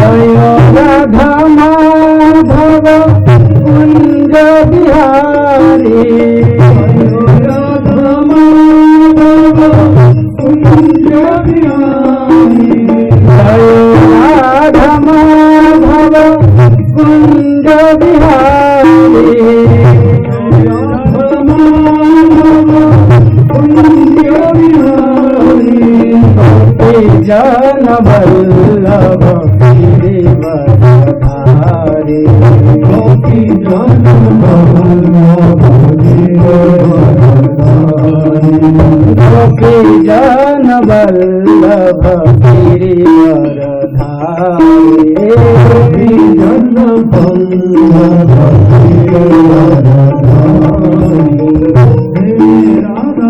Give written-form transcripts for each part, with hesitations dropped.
जय राधा माधव कुंज बिहारी राधा माधव कुंज बिहारी जय राधा माधव कुंज बिहारी जन वल्लभ गिरिवरधारी गोपी जन वल्लभ गिरिवरधारी गोपी जन वल्लभ गिरिवरधारी गोपी जन वल्लभ गिरिवरधारी राधा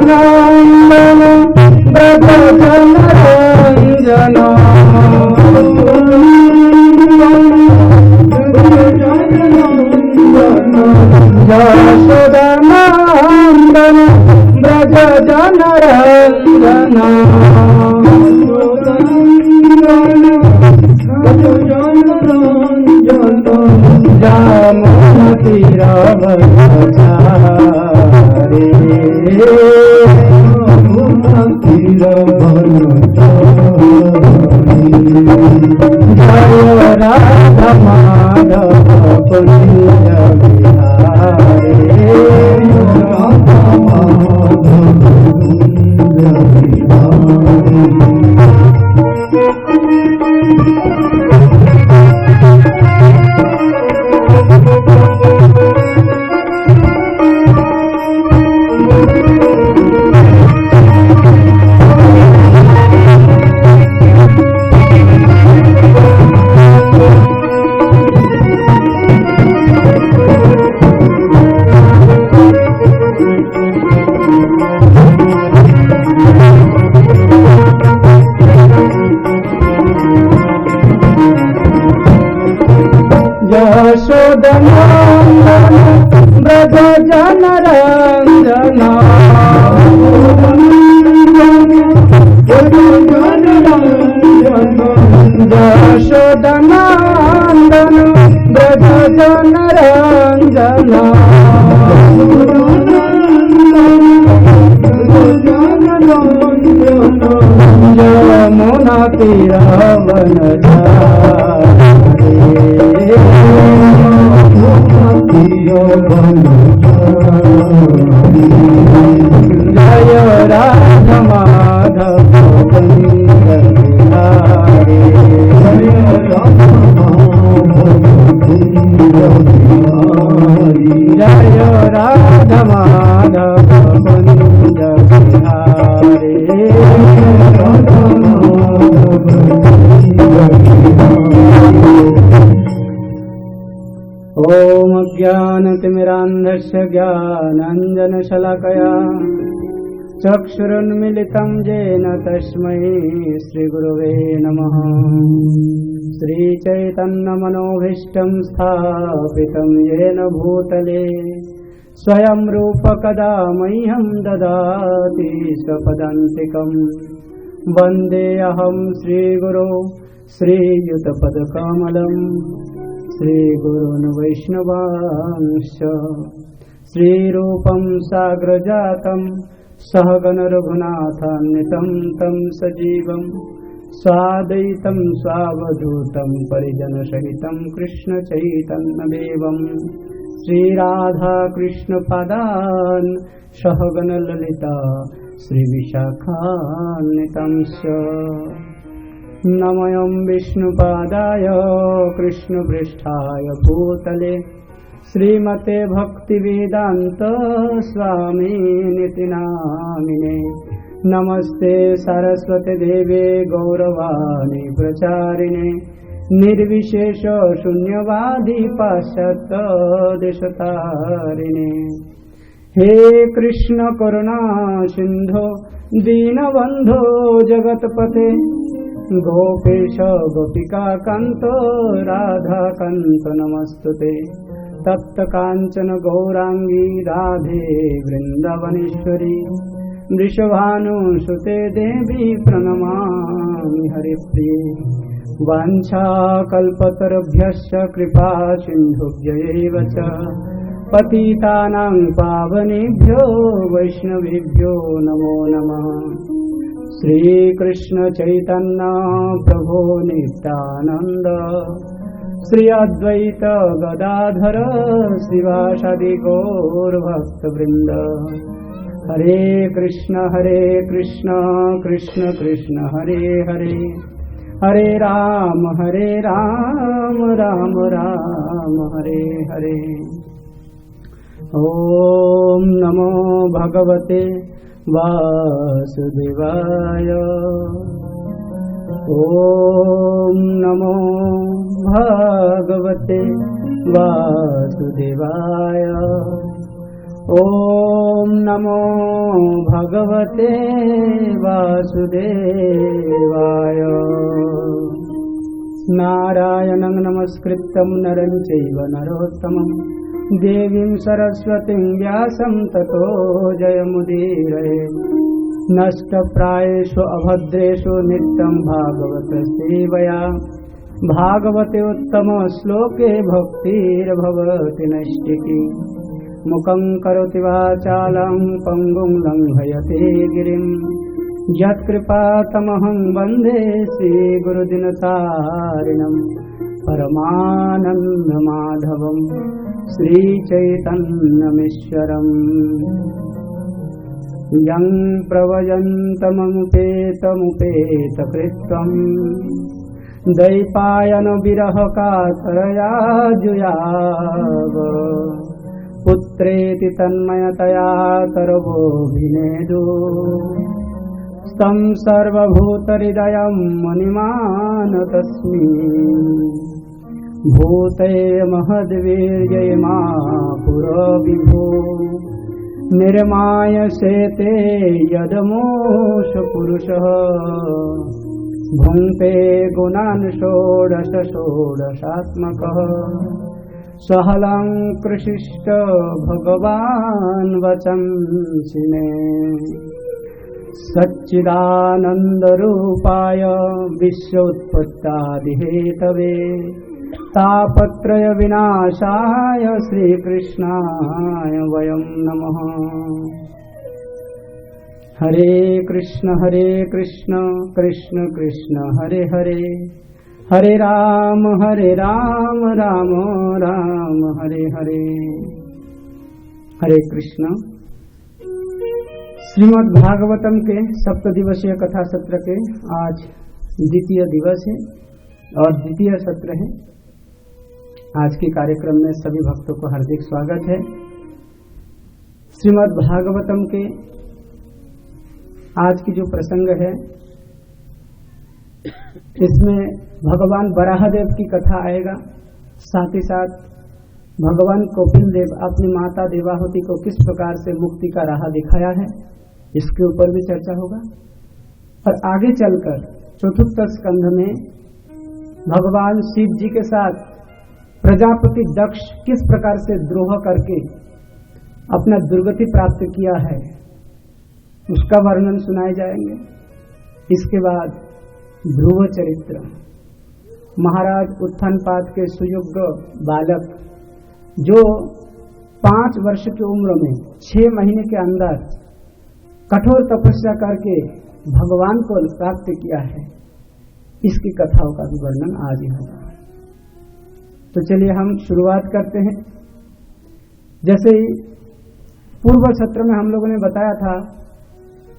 यशोदनंदन व्रत जन रंजन यशोदनंदन व्रत जन रंजन जामुन तीरवचारी जय राधा माधव कुंज बिहारी राधा माधव कुंज बिहारी यशोदनंदन व्रत जन रंजन यशोदनंदन व्रत जन रंजन यमुना तीरवनचारी जय राधा माधव कुंज बिहारी जय राधा माधव कुंज बिहारी जय राधा माधव कुंज बिहारी राधा माधव कुंज बिहारी। ओम ज्ञानतिमिरान्धस्य ज्ञानाञ्जनशलाकया चक्षुरुन्मीलितं येन तस्मै श्रीगुरवे नमः। श्रीचैतन्यमनोभीष्टं स्थापितं येन भूतले स्वयं रूप कदा मह्यं ददाति स्वपदान्तिकम्। वन्देऽहं श्रीगुरो श्रीयुतपदकमलम् श्रीगुरून् वैष्णवांश्च श्रीरूपं साग्रजातं सहगण रघुनाथान्वितं तं सजीवं स्वाद्वैतं स्वावधूतं परिजनसहितं कृष्ण चैतन्यदेवं श्रीराधा कृष्णपादान् सहगण ललिता श्रीविशाखान्वितंश्च। नमोऽयं विष्णुपादाय कृष्णपृष्ठाय भूतले श्रीमते भक्तिवेदान्त स्वामिनिति नामिने। नमस्ते सरस्वती देवे गौरवाणी प्रचारिणे निर्विशेष शून्यवादी पाश्चात्य देशतारिणे। हे कृष्ण करुणा सिंधो दीनबंधो जगतपते गोपेश गोपिका कांत राधा कांत नमस्तुते। तप्त कांचन गौरांगी राधे वृंदावनेश्वरी वृषभानुसुते देवी प्रणमामि हरिप्रिये। वाञ्छाकल्पतरुभ्यश्च कृपा सिन्धुभ्यैव च पतितानां पावनेभ्यो वैष्णवेभ्यो नमो नमः। श्रीकृष्ण चैतन्य प्रभो नित्यानंद श्री अद्वैत गदाधर श्रीवासादि गौर भक्तवृंद। हरे कृष्ण कृष्ण कृष्ण हरे हरे हरे राम राम राम हरे हरे। ओम नमो भगवते वासुदेवाय। ओम नमो भगवते वासुदेवाय। ओम नमो भगवते वासुदेवाय। नारायणं नमस्कृत्यं नरं चैव नरोत्तमं देवीं सरस्वतीं व्यासं ततो जयमुदीरयेत्। नष्टप्रायेषु अभद्रेषु नित्यं भागवत सेवया भागवते उत्तम श्लोके भक्तिर्भवति नैष्टिकी। मुखं करोति वाचालं पङ्गुं लङ्घयते गिरिं यत्कृपातमहं वन्दे श्रीगुरुदिनतारिणं परमानन्दमाधवं श्रीचैतन्यमीश्वरम्। यं प्रव्रजन्तममुपेतमुपेतकृत्वम् दैपायन विरह कातरया जुयाव। पुत्रेति तन्मयतया तरवोऽभिनेदु तं सर्वभूतहृदयं मुनिमानतस्मि। भूते महद्वीर्ये मा पुरविभो निर्माय शेते यदमोष पुरुषः। भुङ्क्ते गुणान् षोडश षोडशात्मकः सहलं कृशिष्ट भगवान् वचंसि मे। सच्चिदानन्दरूपाय विश्वोत्पत्त्यादिहेतवे तापत्रय विनाशाय श्रीकृष्णाय वयं नमः। हरे कृष्ण कृष्ण कृष्ण हरे हरे हरे राम राम राम हरे हरे। हरे कृष्ण। श्रीमद् भागवतम के सप्तदिवसीय कथा सत्र के आज द्वितीय दिवस है और द्वितीय सत्र है। आज के कार्यक्रम में सभी भक्तों को हार्दिक स्वागत है। श्रीमद् भागवतम के आज की जो प्रसंग है इसमें भगवान वराहदेव की कथा आएगा, साथ ही साथ भगवान कपिल देव अपनी माता देवाहुति को किस प्रकार से मुक्ति का राह दिखाया है इसके ऊपर भी चर्चा होगा। और आगे चलकर चतुर्थ स्कंध में भगवान शिव जी के साथ प्रजापति दक्ष किस प्रकार से द्रोह करके अपना दुर्गति प्राप्त किया है उसका वर्णन सुनाए जाएंगे। इसके बाद ध्रुव चरित्र, महाराज उत्थानपाद के सुयोग्य बालक जो 5 वर्ष की उम्र में 6 महीने के अंदर कठोर तपस्या करके भगवान को प्राप्त किया है, इसकी कथाओं का भी वर्णन आज ही होगा। तो चलिए हम शुरुआत करते हैं। जैसे ही पूर्व सत्र में हम लोगों ने बताया था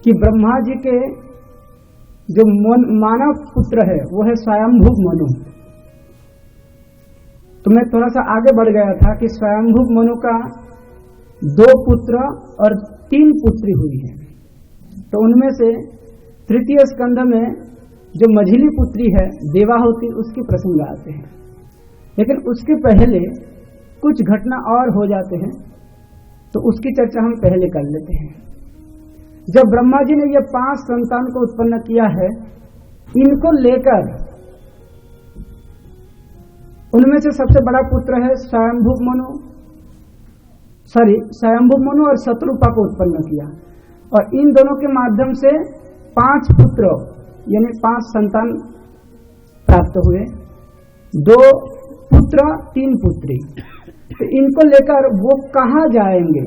कि ब्रह्मा जी के जो मानव पुत्र है वो है स्वयंभू मनु। तो मैं थोड़ा सा आगे बढ़ गया था कि स्वयंभू मनु का 2 पुत्र और 3 पुत्री हुई है। तो उनमें से तृतीय स्कंध में जो मझली पुत्री है देवाहुति, उसके प्रसंग आते हैं। लेकिन उसके पहले कुछ घटना और हो जाते हैं, तो उसकी चर्चा हम पहले कर लेते हैं। जब ब्रह्मा जी ने ये 5 संतान को उत्पन्न किया है, इनको लेकर उनमें से सबसे बड़ा पुत्र है स्वयंभू मनु और शत्रुपा को उत्पन्न किया, और इन दोनों के माध्यम से 5 पुत्र यानी 5 संतान प्राप्त हुए, 2 पुत्र 3 पुत्री। तो इनको लेकर वो कहाँ जाएंगे,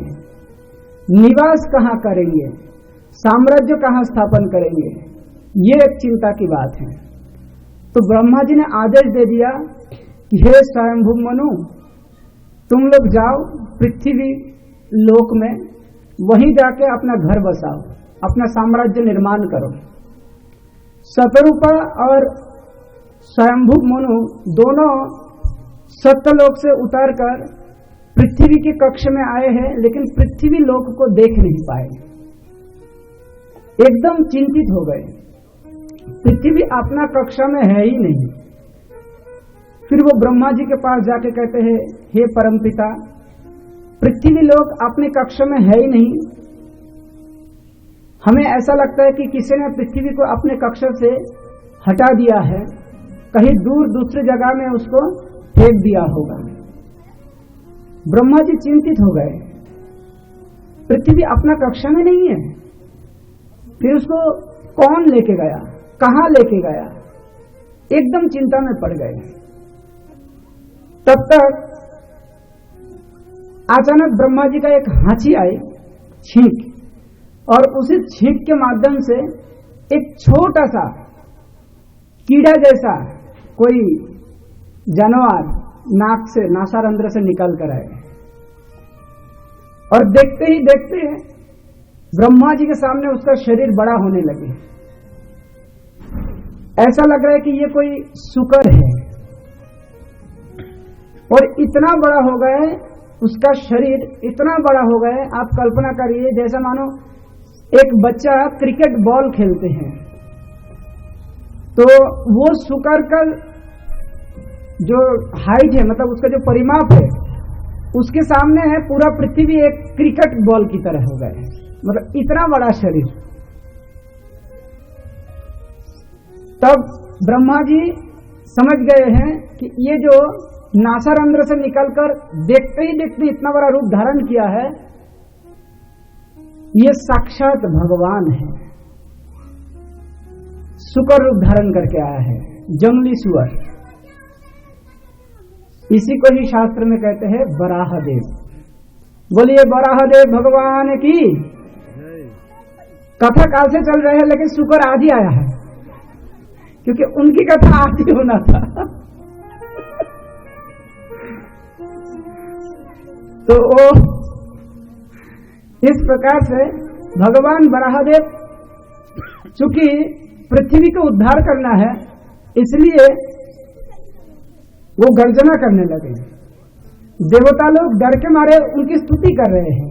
निवास कहाँ करेंगे, साम्राज्य कहाँ स्थापन करेंगे, ये एक चिंता की बात है। तो ब्रह्मा जी ने आदेश दे दिया कि हे स्वयंभू मनु, तुम लोग जाओ पृथ्वी लोक में, वहीं जाके अपना घर बसाओ, अपना साम्राज्य निर्माण करो। शतरूपा और स्वयंभू मनु दोनों सत्यलोक से उतरकर पृथ्वी के कक्ष में आए हैं, लेकिन पृथ्वी लोक को देख नहीं पाए, एकदम चिंतित हो गए। पृथ्वी अपना कक्षा में है ही नहीं। फिर वो ब्रह्मा जी के पास जाके कहते हैं, हे परमपिता, पृथ्वी लोक अपने कक्षा में है ही नहीं, हमें ऐसा लगता है कि किसी ने पृथ्वी को अपने कक्षा से हटा दिया है, कहीं दूर दूसरी जगह में उसको फेंक दिया होगा। ब्रह्मा जी चिंतित हो गए, पृथ्वी अपना कक्षा में नहीं है, फिर उसको कौन लेके गया, कहां लेके गया, एकदम चिंता में पड़ गए। तब तक अचानक ब्रह्मा जी का एक हांची आई, छींक, और उसी छींक के माध्यम से एक छोटा सा कीड़ा जैसा कोई जानवर नाक से, नासारंध्र से निकल कर आए, और देखते ही देखते ब्रह्मा जी के सामने उसका शरीर बड़ा होने लगे। ऐसा लग रहा है कि ये कोई शुकर है, और इतना बड़ा हो गया है, उसका शरीर इतना बड़ा हो गया है, आप कल्पना करिए जैसा मानो एक बच्चा क्रिकेट बॉल खेलते हैं, तो वो शुकर का जो हाइट है, मतलब उसका जो परिमाप है, उसके सामने है पूरा पृथ्वी एक क्रिकेट बॉल की तरह हो गया है, मतलब इतना बड़ा शरीर। तब ब्रह्मा जी समझ गए हैं कि ये जो नासारंध्र से निकलकर देखते ही देखते इतना बड़ा रूप धारण किया है, ये साक्षात भगवान है, सुकर रूप धारण करके आया है, जंगली सुअर। इसी को ही शास्त्र में कहते हैं वराहदेव। बोलिए वराहदेव भगवान की। कथा काल से चल रहे हैं, लेकिन सुकर आज ही आया है, क्योंकि उनकी कथा आज ही होना था। तो इस प्रकार से भगवान वराहदेव चूंकि पृथ्वी को उद्धार करना है, इसलिए वो गर्जना करने लगे। देवता लोग डर के मारे उनकी स्तुति कर रहे हैं,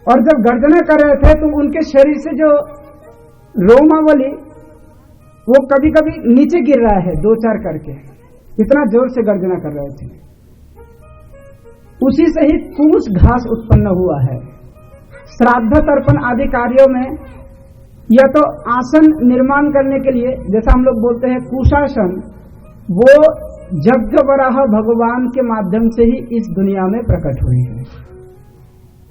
और जब गर्जना कर रहे थे तो उनके शरीर से जो रोमावली वो कभी कभी नीचे गिर रहा है, 2-4 करके, इतना जोर से गर्जना कर रहे थे। उसी से ही कूस घास उत्पन्न हुआ है। श्राद्ध तर्पण आदि कार्यों में या तो आसन निर्माण करने के लिए, जैसा हम लोग बोलते हैं कुशासन, वो यज्ञ वराह भगवान के माध्यम से ही इस दुनिया में प्रकट हुई है।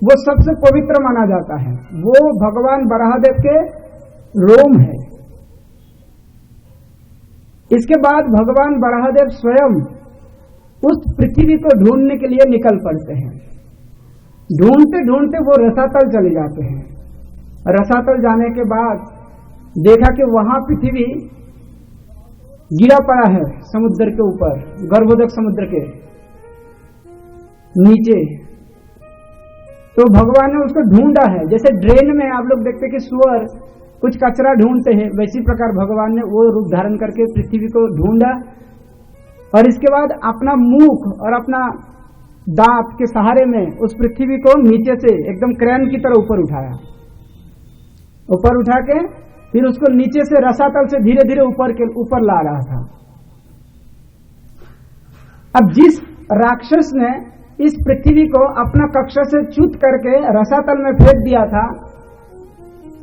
वो सबसे पवित्र माना जाता है, वो भगवान वराहदेव के रोम है। इसके बाद भगवान वराहदेव स्वयं उस पृथ्वी को ढूंढने के लिए निकल पड़ते हैं। ढूंढते ढूंढते वो रसातल चले जाते हैं। रसातल जाने के बाद देखा कि वहां पृथ्वी गिरा पड़ा है समुद्र के ऊपर, गर्भोदक समुद्र के नीचे। तो भगवान ने उसको ढूंढा है, जैसे ड्रेन में आप लोग देखते कि सुअर कुछ कचरा ढूंढते हैं, वैसी प्रकार भगवान ने वो रूप धारण करके पृथ्वी को ढूंढा, और इसके बाद अपना मुख और अपना दांत के सहारे में उस पृथ्वी को नीचे से एकदम क्रेन की तरह ऊपर उठाया, ऊपर उठा के फिर उसको नीचे से रसातल से धीरे धीरे ऊपर ला रहा था। अब जिस राक्षस ने इस पृथ्वी को अपना कक्षा से च्युत करके रसातल में फेंक दिया था,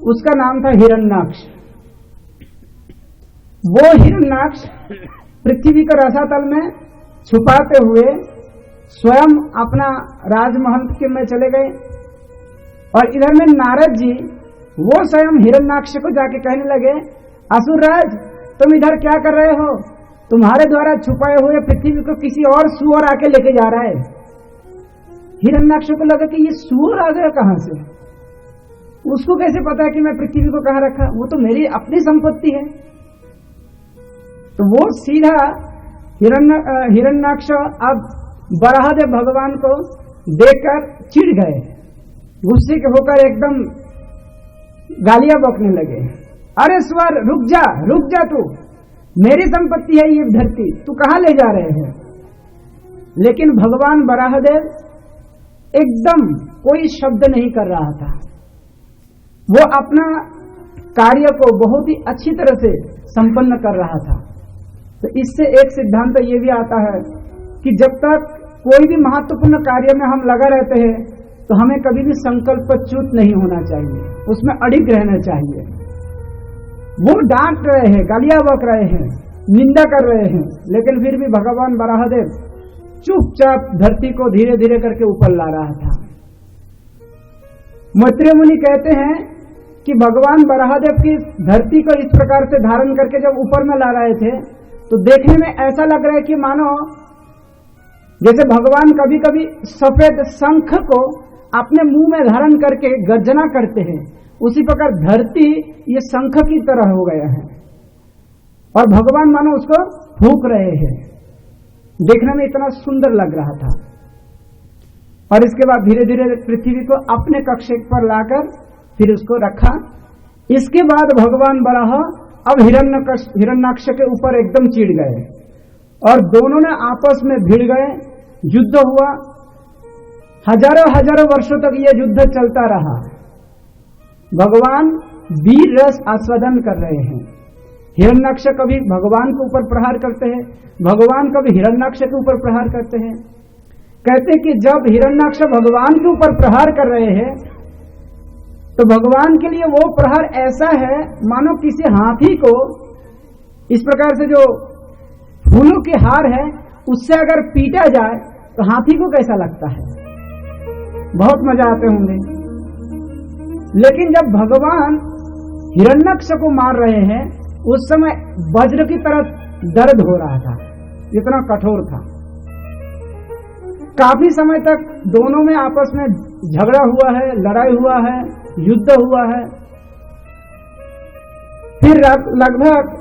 उसका नाम था हिरण्याक्ष। वो हिरण्याक्ष पृथ्वी को रसातल में छुपाते हुए स्वयं अपना राजमहल के में चले गए, और इधर में नारद जी वो स्वयं हिरण्याक्ष को जाके कहने लगे, असुरराज तुम इधर क्या कर रहे हो? तुम्हारे द्वारा छुपाए हुए पृथ्वी को किसी और सुअर आके लेके जा रहा है। हिरण्याक्ष को लगा कि ये सुअर आ गया कहां से, उसको कैसे पता है कि मैं पृथ्वी को कहां रखा, वो तो मेरी अपनी संपत्ति है। तो वो सीधा हिरण्याक्ष अब वराहदेव भगवान को देखकर चिढ़ गए, गुस्से के होकर एकदम गालियां बकने लगे, अरे स्वर रुक जा तू, मेरी संपत्ति है ये धरती, तू कहां ले जा रहे हैं? लेकिन भगवान वराहदेव एकदम कोई शब्द नहीं कर रहा था। वो अपना कार्य को बहुत ही अच्छी तरह से संपन्न कर रहा था। तो इससे एक सिद्धांत ये भी आता है कि जब तक कोई भी महत्वपूर्ण कार्य में हम लगा रहते हैं तो हमें कभी भी संकल्पच्युत नहीं होना चाहिए, उसमें अडिग रहना चाहिए। वो डांट रहे हैं, गालियां बक रहे हैं, निंदा कर रहे हैं, लेकिन फिर भी भगवान वराहदेव चुपचाप धरती को धीरे धीरे करके ऊपर ला रहा था। मैत्रेय मुनि कहते हैं कि भगवान वराहदेव की धरती को इस प्रकार से धारण करके जब ऊपर में ला रहे थे तो देखने में ऐसा लग रहा है कि मानो जैसे भगवान कभी कभी सफेद शंख को अपने मुंह में धारण करके गर्जना करते हैं, उसी प्रकार धरती ये शंख की तरह हो गया है और भगवान मानो उसको फूंक रहे हैं। देखने में इतना सुंदर लग रहा था। और इसके बाद धीरे धीरे पृथ्वी को अपने कक्ष पर लाकर फिर उसको रखा। इसके बाद भगवान वराह अब हिरण्याक्ष के ऊपर एकदम चिढ़ गए और दोनों ने आपस में भिड़ गए, युद्ध हुआ। हजारों वर्षों तक यह युद्ध चलता रहा। भगवान वीर रस आस्वादन कर रहे हैं। हिरण्याक्ष कभी भगवान के ऊपर प्रहार करते हैं, भगवान कभी हिरण्याक्ष के ऊपर प्रहार करते हैं। कहते कि जब हिरण्याक्ष भगवान के ऊपर प्रहार कर रहे हैं तो भगवान के लिए वो प्रहार ऐसा है मानो किसी हाथी को इस प्रकार से जो फूलों के हार है उससे अगर पीटा जाए तो हाथी को कैसा लगता है, बहुत मजा आते होंगे। लेकिन जब भगवान हिरण्याक्ष को मार रहे हैं उस समय वज्र की तरह दर्द हो रहा था, इतना कठोर था। काफी समय तक दोनों में आपस में झगड़ा हुआ है, लड़ाई हुआ है, युद्ध हुआ है। फिर लगभग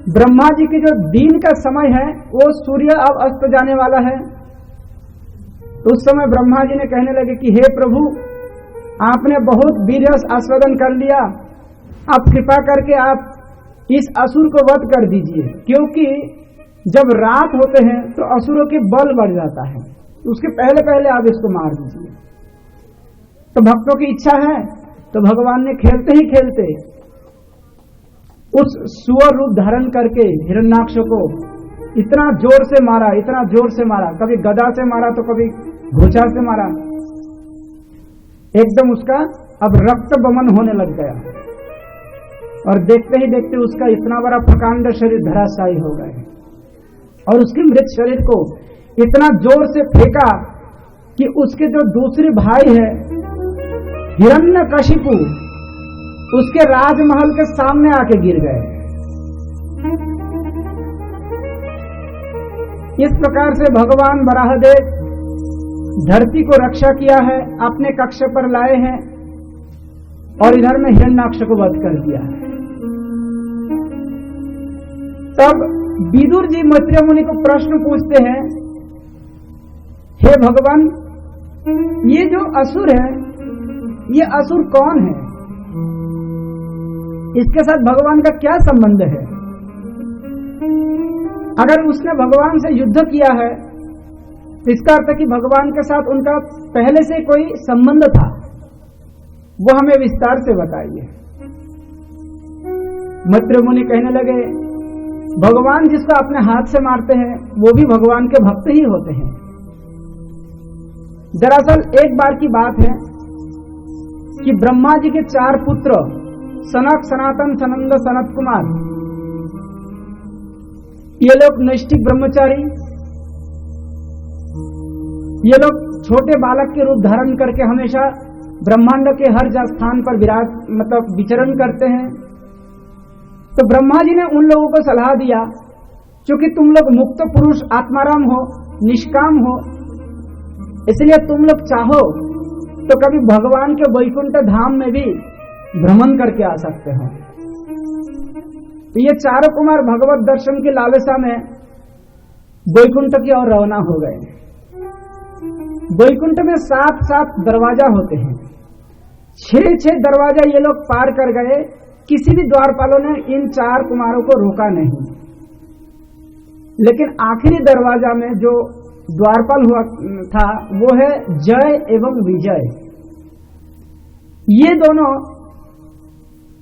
ब्रह्मा जी के जो दिन का समय है वो सूर्य अब अस्त जाने वाला है। उस समय ब्रह्मा जी ने कहने लगे कि हे प्रभु, आपने बहुत वीर रस आस्वादन कर लिया, आप कृपा करके आप इस असुर को वध कर दीजिए, क्योंकि जब रात होते हैं तो असुरों के बल बढ़ जाता है, उसके पहले पहले आप इसको मार दीजिए। तो भक्तों की इच्छा है तो भगवान ने खेलते ही खेलते उस सुअर रूप धारण करके हिरण्याक्ष को इतना जोर से मारा, इतना जोर से मारा, कभी गदा से मारा तो कभी घोचा से मारा। एकदम उसका अब रक्त बमन होने लग गया और देखते ही देखते उसका इतना बड़ा प्रकांड शरीर धराशायी हो गए और उसके मृत शरीर को इतना जोर से फेंका कि उसके जो दूसरे भाई है हिरण्यकशिपु उसके राजमहल के सामने आके गिर गए। इस प्रकार से भगवान वराहदेव धरती को रक्षा किया है, अपने कक्ष पर लाए हैं और इधर में हिरण्याक्ष को वध कर दिया है। तब विदुर जी मैत्रेय मुनि को प्रश्न पूछते हैं, हे भगवान, ये जो असुर है ये असुर कौन है? इसके साथ भगवान का क्या संबंध है? अगर उसने भगवान से युद्ध किया है इसका अर्थ है कि भगवान के साथ उनका पहले से कोई संबंध था, वो हमें विस्तार से बताइए। मैत्रेय मुनि कहने लगे, भगवान जिसको अपने हाथ से मारते हैं वो भी भगवान के भक्त ही होते हैं। दरअसल एक बार की बात है कि ब्रह्मा जी के 4 पुत्र सनक, सनातन, सनंद, सनत कुमार, ये लोग नैष्ठिक ब्रह्मचारी, ये लोग छोटे बालक के रूप धारण करके हमेशा ब्रह्मांड के हर स्थान पर विचरण करते हैं। तो ब्रह्मा जी ने उन लोगों को सलाह दिया, क्योंकि तुम लोग मुक्त पुरुष आत्माराम हो, निष्काम हो, इसलिए तुम लोग चाहो तो कभी भगवान के वैकुंठ धाम में भी भ्रमण करके आ सकते हो। तो ये 4 कुमार भगवत दर्शन की लालसा में वैकुंठ की ओर रवाना हो गए। वैकुंठ में 7 दरवाजा होते हैं, 6 दरवाजा ये लोग पार कर गए। किसी भी द्वारपालों ने इन 4 कुमारों को रोका नहीं, लेकिन आखिरी दरवाजा में जो द्वारपाल हुआ था वो है जय एवं विजय। ये दोनों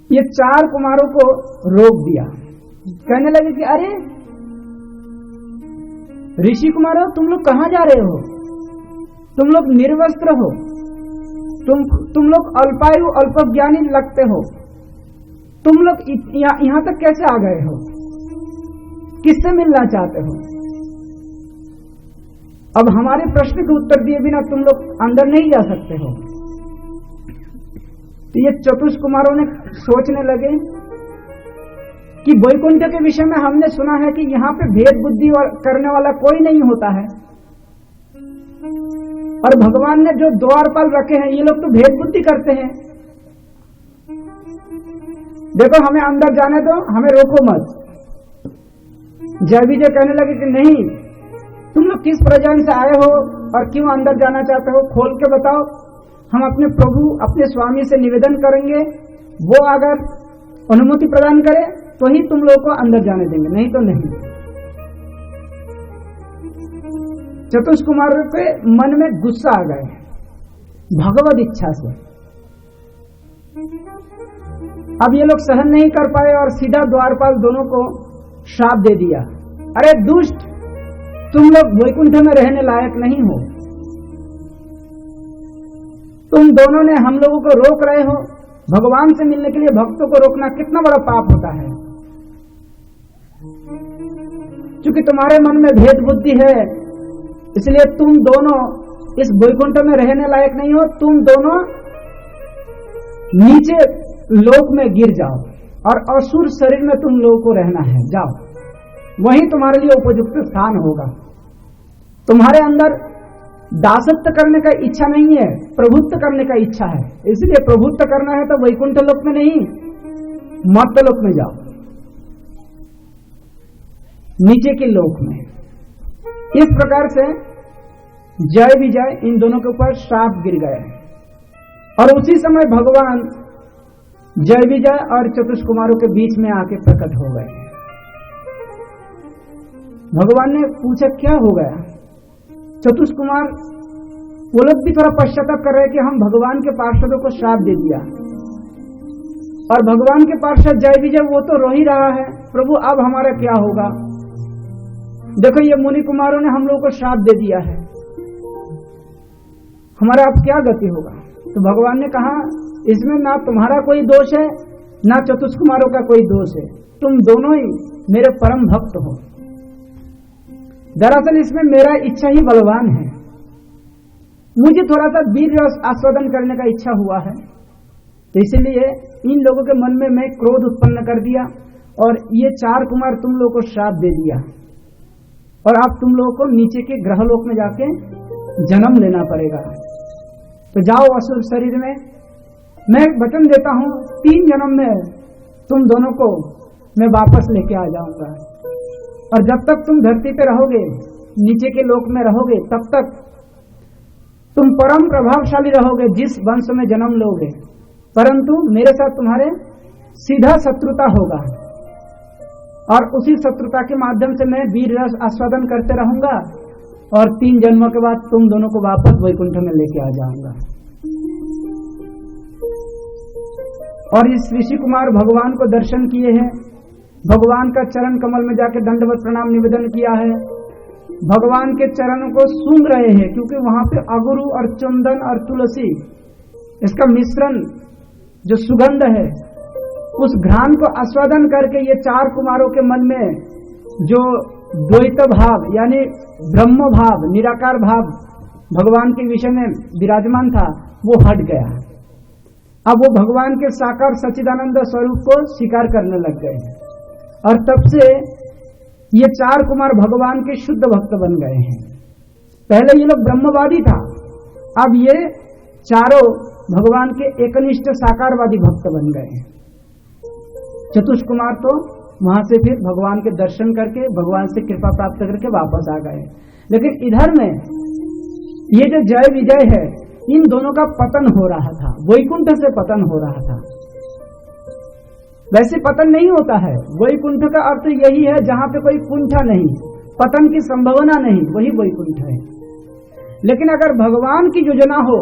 ये 4 कुमारों को रोक दिया, कहने लगे कि अरे ऋषि कुमारों, तुम लोग कहां जा रहे हो? तुम लोग निर्वस्त्र हो, तुम लोग अल्पायु अल्पज्ञानी लगते हो, तुम लोग यहां तक कैसे आ गए हो? किससे मिलना चाहते हो? अब हमारे प्रश्न के उत्तर दिए बिना तुम लोग अंदर नहीं जा सकते हो। तो ये चतुष कुमारों ने सोचने लगे कि वैकुंठ के विषय में हमने सुना है कि यहां पे भेद बुद्धि करने वाला कोई नहीं होता है, और भगवान ने जो द्वारपाल रखे हैं ये लोग तो भेद बुद्धि करते हैं। देखो, हमें अंदर जाने दो, हमें रोको मत। जय विजय कहने लगे कि नहीं, तुम लोग किस प्रयोजन से आए हो और क्यों अंदर जाना चाहते हो, खोल के बताओ। हम अपने प्रभु, अपने स्वामी से निवेदन करेंगे, वो अगर अनुमति प्रदान करे तो ही तुम लोगों को अंदर जाने देंगे, नहीं तो नहीं। चतुष कुमार के मन में गुस्सा आ गए भगवत इच्छा से। अब ये लोग सहन नहीं कर पाए और सीधा द्वारपाल दोनों को श्राप दे दिया, अरे दुष्ट, तुम लोग वैकुंठ में रहने लायक नहीं हो, तुम दोनों ने हम लोगों को रोक रहे हो। भगवान से मिलने के लिए भक्तों को रोकना कितना बड़ा पाप होता है। क्योंकि तुम्हारे मन में भेद बुद्धि है, इसलिए तुम दोनों इस वैकुंठ में रहने लायक नहीं हो। तुम दोनों नीचे लोक में गिर जाओ और असुर शरीर में तुम लोगों को रहना है, जाओ, वहीं तुम्हारे लिए उपयुक्त स्थान होगा। तुम्हारे अंदर दासत्व करने का इच्छा नहीं है, प्रभुत्व करने का इच्छा है, इसलिए प्रभुत्व करना है तो वैकुंठ लोक में नहीं, मर्त्य लोक में जाओ, नीचे के लोक में। इस प्रकार से जय विजय इन दोनों के ऊपर श्राप गिर गए और उसी समय भगवान जय विजय और चतुष कुमारों के बीच में आके प्रकट हो गए। भगवान ने पूछा क्या हो गया? चतुष कुमार वो लोग भी थोड़ा पश्चाताप कर रहे कि हम भगवान के पार्षदों को श्राप दे दिया, और भगवान के पार्षद जय विजय वो तो रो ही रहा है, प्रभु अब हमारा क्या होगा? देखो ये मुनि कुमारों ने हम लोगों को श्राप दे दिया है, हमारा अब क्या गति होगा? तो भगवान ने कहा इसमें ना तुम्हारा कोई दोष है ना चतुष कुमारों का कोई दोष है, तुम दोनों ही मेरे परम भक्त हो। दरअसल इसमें मेरा इच्छा ही बलवान है, मुझे थोड़ा सा वीर रस आस्वादन करने का इच्छा हुआ है, तो इसलिए इन लोगों के मन में मैं क्रोध उत्पन्न कर दिया और ये 4 कुमार तुम लोगों को श्राप दे दिया, और अब तुम लोगों को नीचे के ग्रहलोक में जाके जन्म लेना पड़ेगा। तो जाओ असुर शरीर में, मैं वचन देता हूं 3 जन्म में तुम दोनों को मैं वापस लेके आ जाऊंगा, और जब तक तुम धरती पे रहोगे, नीचे के लोक में रहोगे, तब तक तुम परम प्रभावशाली रहोगे जिस वंश में जन्म लोगे, परंतु मेरे साथ तुम्हारे सीधा शत्रुता होगा, और उसी शत्रुता के माध्यम से मैं वीर रस आस्वादन करते रहूंगा और 3 जन्मों के बाद तुम दोनों को वापस वैकुंठ में लेके आ जाऊंगा। और इस ऋषि कुमार भगवान को दर्शन किए हैं, भगवान का चरण कमल में जाके दंडवत प्रणाम निवेदन किया है, भगवान के चरणों को सूंघ रहे हैं, क्योंकि वहां पे अगुरु और चंदन और तुलसी इसका मिश्रण जो सुगंध है, उस घ्राण को आस्वादन करके ये 4 कुमारों के मन में जो द्वैत भाव यानी ब्रह्म भाव, निराकार भाव भगवान के विषय में विराजमान था, वो हट गया। अब वो भगवान के साकार सच्चिदानंद स्वरूप को स्वीकार करने लग गए हैं, और तब से ये 4 कुमार भगवान के शुद्ध भक्त बन गए हैं। पहले ये लोग ब्रह्मवादी था, अब ये चारों भगवान के एकनिष्ठ साकारवादी भक्त बन गए हैं। चतुष कुमार तो वहां से फिर भगवान के दर्शन करके भगवान से कृपा प्राप्त करके वापस आ गए। लेकिन इधर में ये जो जय विजय है, इन दोनों का पतन हो रहा था, वैकुंठ से पतन हो रहा था। वैसे पतन नहीं होता है, वैकुंठ का अर्थ यही है जहां पे कोई कुंठा नहीं, पतन की संभावना नहीं, वही वैकुंठ है। लेकिन अगर भगवान की योजना हो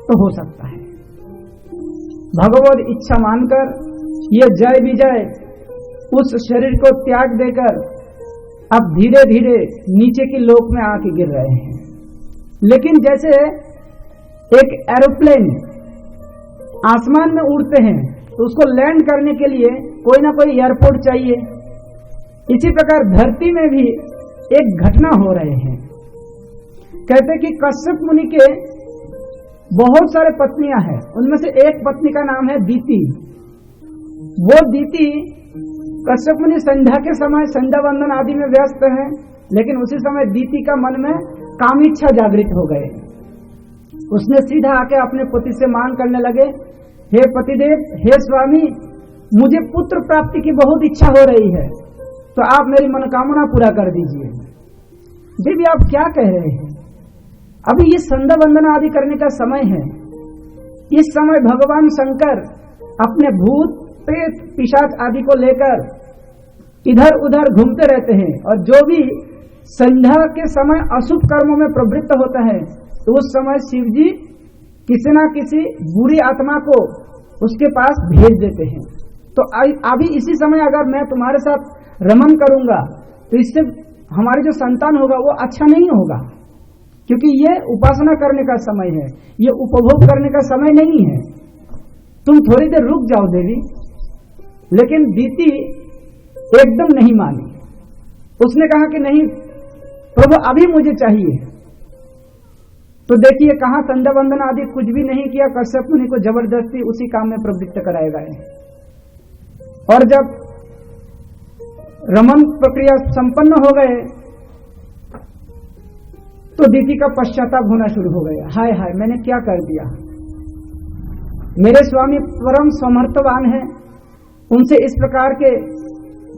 तो हो सकता है। भगवत इच्छा मानकर ये जय विजय उस शरीर को त्याग देकर अब धीरे धीरे नीचे की लोक में आके गिर रहे हैं। लेकिन जैसे एक एरोप्लेन आसमान में उड़ते हैं तो उसको लैंड करने के लिए कोई ना कोई एयरपोर्ट चाहिए, इसी प्रकार धरती में भी एक घटना हो रहे हैं। कहते कि कश्यप मुनि के बहुत सारे पत्नियां हैं, उनमें से एक पत्नी का नाम है दीति। वो दीति कश्यप मुनि संध्या के समय संध्या वंदन आदि में व्यस्त है, लेकिन उसी समय दीति का मन में कामीच्छा जागृत हो गए। उसने सीधा आके अपने पति से मांग करने लगे, हे पतिदेव, हे स्वामी, मुझे पुत्र प्राप्ति की बहुत इच्छा हो रही है, तो आप मेरी मनोकामना पूरा कर दीजिए। देवी आप क्या कह रहे हैं? अभी ये संध्या वंदन आदि करने का समय है। इस समय भगवान शंकर अपने भूत प्रेत पिशाच आदि को लेकर इधर उधर घूमते रहते हैं, और जो भी संध्या के समय अशुभ कर्मों में प्रवृत्त होता है तो उस समय शिव जी किसी न किसी बुरी आत्मा को उसके पास भेज देते हैं। तो अभी इसी समय अगर मैं तुम्हारे साथ रमन करूंगा तो इससे हमारी जो संतान होगा वो अच्छा नहीं होगा, क्योंकि ये उपासना करने का समय है, ये उपभोग करने का समय नहीं है। तुम थोड़ी देर रुक जाओ देवी। लेकिन दीति एकदम नहीं मानी। उसने कहा कि नहीं प्रभु, अभी मुझे चाहिए। तो देखिए कहां संध्या वंदन आदि कुछ भी नहीं किया, कश्यप मुनि को जबरदस्ती उसी काम में प्रवृत्त कराए गए। और जब रमन प्रक्रिया संपन्न हो गए तो दीति का पश्चाताप होना शुरू हो गया। हाय हाय, मैंने क्या कर दिया। मेरे स्वामी परम समर्थवान है, उनसे इस प्रकार के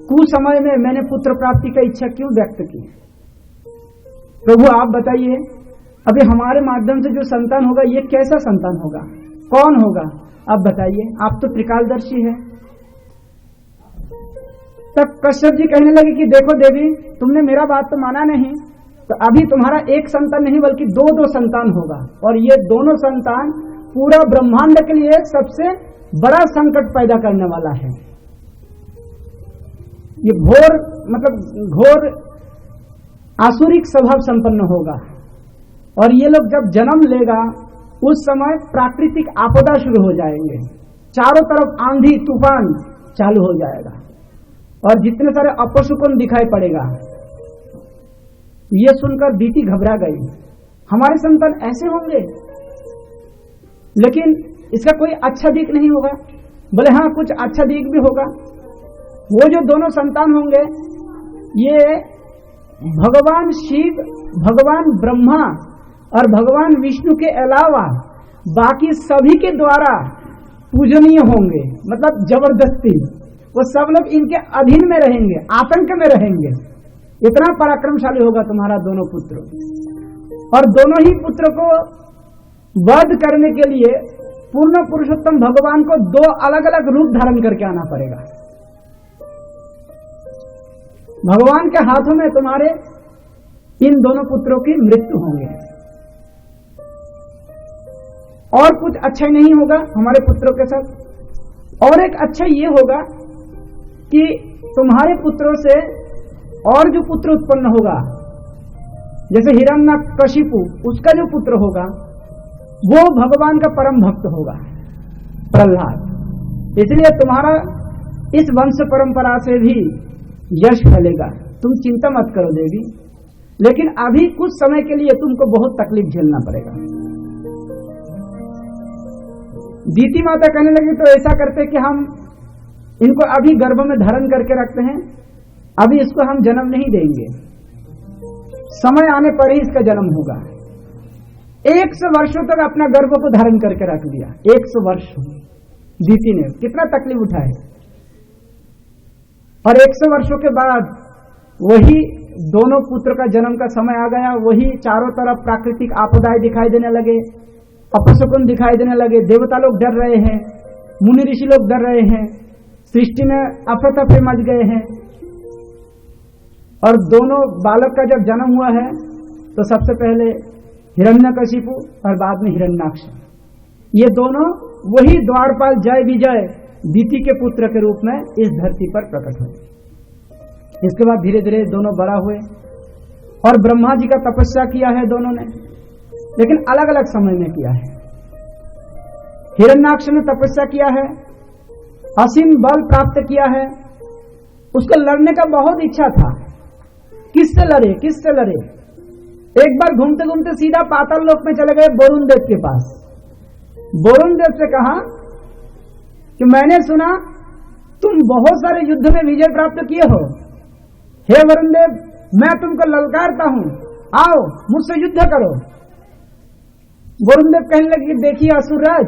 कुसमय में मैंने पुत्र प्राप्ति का इच्छा क्यों व्यक्त की। प्रभु आप बताइए, अभी हमारे माध्यम से जो संतान होगा ये कैसा संतान होगा, कौन होगा, आप बताइए, आप तो त्रिकालदर्शी हैं। तब कश्यप जी कहने लगे कि देखो देवी, तुमने मेरा बात तो माना नहीं, तो अभी तुम्हारा एक संतान नहीं बल्कि 2 संतान होगा, और ये दोनों संतान पूरा ब्रह्मांड के लिए सबसे बड़ा संकट पैदा करने वाला है। ये घोर आसुरिक स्वभाव संपन्न होगा, और ये लोग जब जन्म लेगा उस समय प्राकृतिक आपदा शुरू हो जाएंगे, चारों तरफ आंधी तूफान चालू हो जाएगा और जितने सारे अपशकुन दिखाई पड़ेगा। ये सुनकर दीति घबरा गई, हमारे संतान ऐसे होंगे, लेकिन इसका कोई अच्छा दिक नहीं होगा। बोले हाँ, कुछ अच्छा दिक भी होगा। वो जो दोनों संतान होंगे ये भगवान शिव, भगवान ब्रह्मा और भगवान विष्णु के अलावा बाकी सभी के द्वारा पूजनीय होंगे, मतलब जबरदस्ती वो सब लोग इनके अधीन में रहेंगे, आतंक में रहेंगे। इतना पराक्रमशाली होगा तुम्हारा दोनों पुत्र, और दोनों ही पुत्र को वध करने के लिए पूर्ण पुरुषोत्तम भगवान को 2 अलग अलग रूप धारण करके आना पड़ेगा। भगवान के हाथों में तुम्हारे इन दोनों पुत्रों की मृत्यु होंगे। और कुछ अच्छा नहीं होगा हमारे पुत्रों के साथ। और एक अच्छा ये होगा कि तुम्हारे पुत्रों से और जो पुत्र उत्पन्न होगा, जैसे हिरण्यकशिपु, उसका जो पुत्र होगा वो भगवान का परम भक्त होगा, प्रहलाद। इसलिए तुम्हारा इस वंश परंपरा से भी यश फैलेगा। तुम चिंता मत करो देवी, लेकिन अभी कुछ समय के लिए तुमको बहुत तकलीफ झेलना पड़ेगा। दीति माता कहने लगी तो ऐसा करते कि हम इनको अभी गर्भ में धारण करके रखते हैं, अभी इसको हम जन्म नहीं देंगे, समय आने पर ही इसका जन्म होगा। 100 वर्षों तक अपना गर्भ को धारण करके रख दिया। 100 वर्ष दीति ने कितना तकलीफ उठाए। और 100 वर्षों के बाद वही दोनों पुत्र का जन्म का समय आ गया। वही चारों तरफ प्राकृतिक आपदाएं दिखाई देने लगे, अपशकुन दिखाई देने लगे, देवता लोग डर रहे हैं, मुनि ऋषि लोग डर रहे हैं, सृष्टि में अफरा-तफरी मच गए हैं। और दोनों बालक का जब जन्म हुआ है तो सबसे पहले हिरण्यकशिपु और बाद में हिरण्याक्ष, ये दोनों वही द्वारपाल जय विजय दीति के पुत्र के रूप में इस धरती पर प्रकट हुए। इसके बाद धीरे धीरे दोनों बड़ा हुए और ब्रह्मा जी का तपस्या किया है दोनों ने, लेकिन अलग अलग समय में किया है। हिरण्याक्ष ने तपस्या किया है, असीम बल प्राप्त किया है, उसको लड़ने का बहुत इच्छा था। किससे लड़े, किससे लड़े। एक बार घूमते घूमते सीधा पाताल लोक में चले गए वरुण देव के पास। वरुण देव से कहा कि मैंने सुना तुम बहुत सारे युद्ध में विजय प्राप्त किए हो, हे वरुण देव, मैं तुमको ललकारता हूं, आओ मुझसे युद्ध करो। वरुण देव कहने लगे, देखिए असुरराज,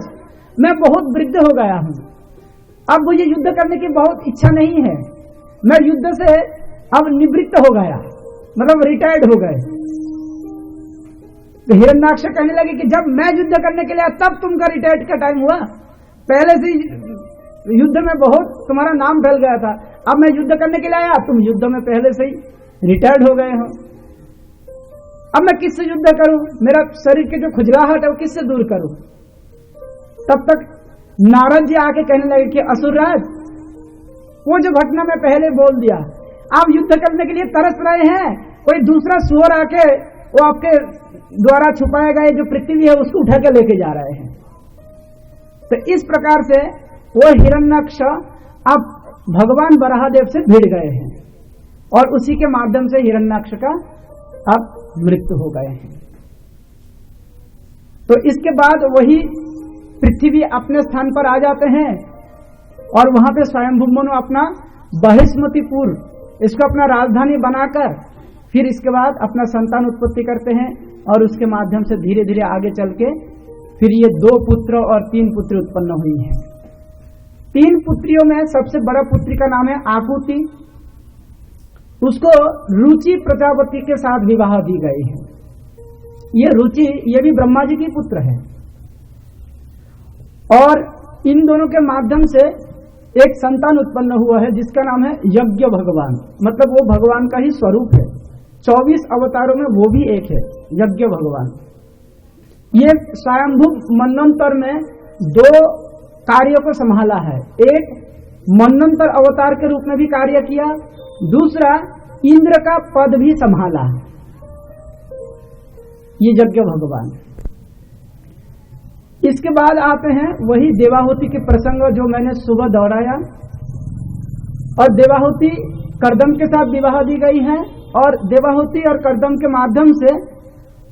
मैं बहुत वृद्ध हो गया हूं, अब मुझे युद्ध करने की बहुत इच्छा नहीं है, मैं युद्ध से अब निवृत्त हो गया, मतलब रिटायर्ड हो गए। तो हिरण्याक्ष कहने लगे कि जब मैं युद्ध करने के लिए आया तब तुमका रिटायर्ड का टाइम हुआ, पहले से युद्ध में बहुत तुम्हारा नाम फैल गया था, अब मैं युद्ध करने के लिए आया, तुम युद्ध में पहले से ही रिटायर्ड हो गए हो, अब मैं किससे युद्ध करूं, मेरा शरीर के जो खुजलाहट है वो किससे दूर करूं। तब तक नारद जी आके कहने लगे कि असुरराज, वो जो घटना मैं पहले बोल दिया, आप युद्ध करने के लिए तरस रहे हैं, कोई दूसरा सुअर आके वो आपके द्वारा छुपाया गया जो पृथ्वी है उसको उठा के लेके जा रहे हैं। तो इस प्रकार से वो हिरण्याक्ष अब भगवान बराहदेव से भिड़ गए हैं और उसी के माध्यम से हिरण्याक्ष का अब मृत्यु हो गए हैं। तो इसके बाद वही पृथ्वी अपने स्थान पर आ जाते हैं और वहां पे स्वयंभू मनु अपना बहिष्मतिपुर, इसको अपना राजधानी बनाकर फिर इसके बाद अपना संतान उत्पत्ति करते हैं और उसके माध्यम से धीरे धीरे आगे चल के फिर ये 2 पुत्र और 3 पुत्री उत्पन्न हुई हैं। 3 पुत्रियों में सबसे बड़ा पुत्री का नाम है आकुति, उसको रुचि प्रजापति के साथ विवाह दी गई है। ये रुचि, ये भी ब्रह्मा जी की पुत्र है और इन दोनों के माध्यम से एक संतान उत्पन्न हुआ है जिसका नाम है यज्ञ भगवान, मतलब वो भगवान का ही स्वरूप है। 24 अवतारों में वो भी एक है, यज्ञ भगवान। ये स्वयंभू मन्वंतर में 2 कार्यों को संभाला है, एक मन्वंतर अवतार के रूप में भी कार्य किया, दूसरा इंद्र का पद भी संभाला, ये यज्ञ भगवान। इसके बाद आते हैं वही देवाहुति के प्रसंग जो मैंने सुबह दोहराया, और देवाहुति कर्दम के साथ विवाह दी गई है और देवाहुति और कर्दम के माध्यम से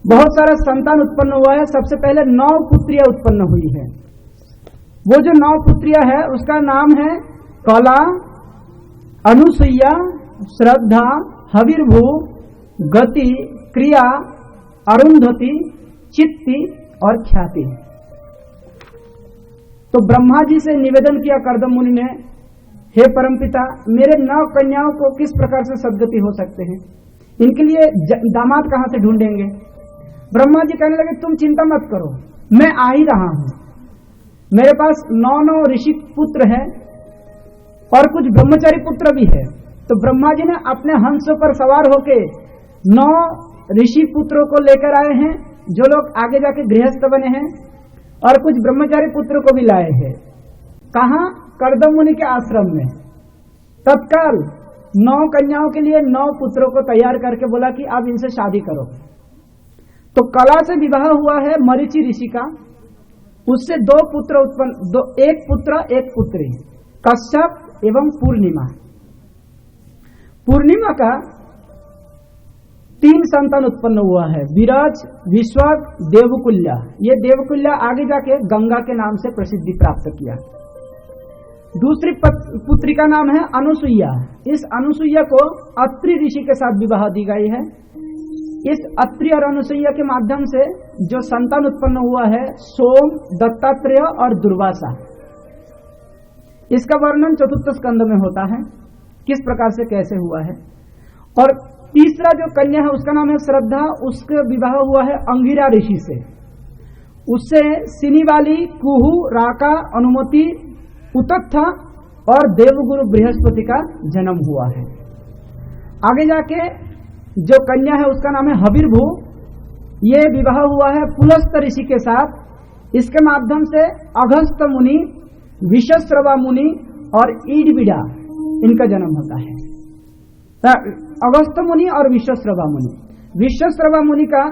बहुत सारा संतान उत्पन्न हुआ है। सबसे पहले 9 पुत्रियां उत्पन्न हुई है। वो जो 9 पुत्रियां है उसका नाम है कला, अनुसुईया, श्रद्धा, हविर्भू, गति, क्रिया, अरुंधति, चित्ती और ख्याति। तो ब्रह्मा जी से निवेदन किया कर्दम मुनि ने, हे परमपिता, मेरे 9 कन्याओं को किस प्रकार से सद्गति हो सकते हैं, इनके लिए दामाद कहां से ढूंढेंगे। ब्रह्मा जी कहने लगे, तुम चिंता मत करो, मैं आ ही रहा हूं, मेरे पास 9 ऋषि पुत्र है और कुछ ब्रह्मचारी पुत्र भी है। तो ब्रह्मा जी ने अपने हंस पर सवार होके 9 ऋषि पुत्रों को लेकर आए हैं, जो लोग आगे जाके गृहस्थ बने हैं, और कुछ ब्रह्मचारी पुत्रों को भी लाए हैं। कहां? कर्दम मुनि के आश्रम में। तत्काल 9 कन्याओं के लिए 9 पुत्रों को तैयार करके बोला कि अब इनसे शादी करो। तो कला से विवाह हुआ है मरीचि ऋषि का, उससे 2 पुत्र उत्पन्न, 1 पुत्र 1 पुत्री, कश्यप एवं पूर्णिमा। पूर्णिमा का 3 संतान उत्पन्न हुआ है, विराज, विश्वाक, देवकुल्या। ये देवकुल्या आगे जाके गंगा के नाम से प्रसिद्धि प्राप्त किया। दूसरी पुत्री का नाम है अनुसुईया। इस अनुसुईया को अत्रि ऋषि के साथ विवाह दी गई है। इस अत्रि और अनुसुईया के माध्यम से जो संतान उत्पन्न हुआ है सोम, दत्तात्रेय और दुर्वासा। इसका वर्णन 4th स्कंद में होता है, किस प्रकार से कैसे हुआ है। और तीसरा जो कन्या है उसका नाम है श्रद्धा, उसका विवाह हुआ है अंगिरा ऋषि से। उससे सिनीवाली, कुहू, राका, अनुमति, उतत्था और देवगुरु बृहस्पति का जन्म हुआ है। आगे जाके जो कन्या है उसका नाम है हविर्भू। ये विवाह हुआ है पुलस्त ऋषि के साथ। इसके माध्यम से अगस्त्य मुनि, विश्वश्रवा मुनि और ईडविडा इनका जन्म होता है। अगस्त्य मुनि और विश्वश्रवा मुनि। विश्वश्रवा मुनि का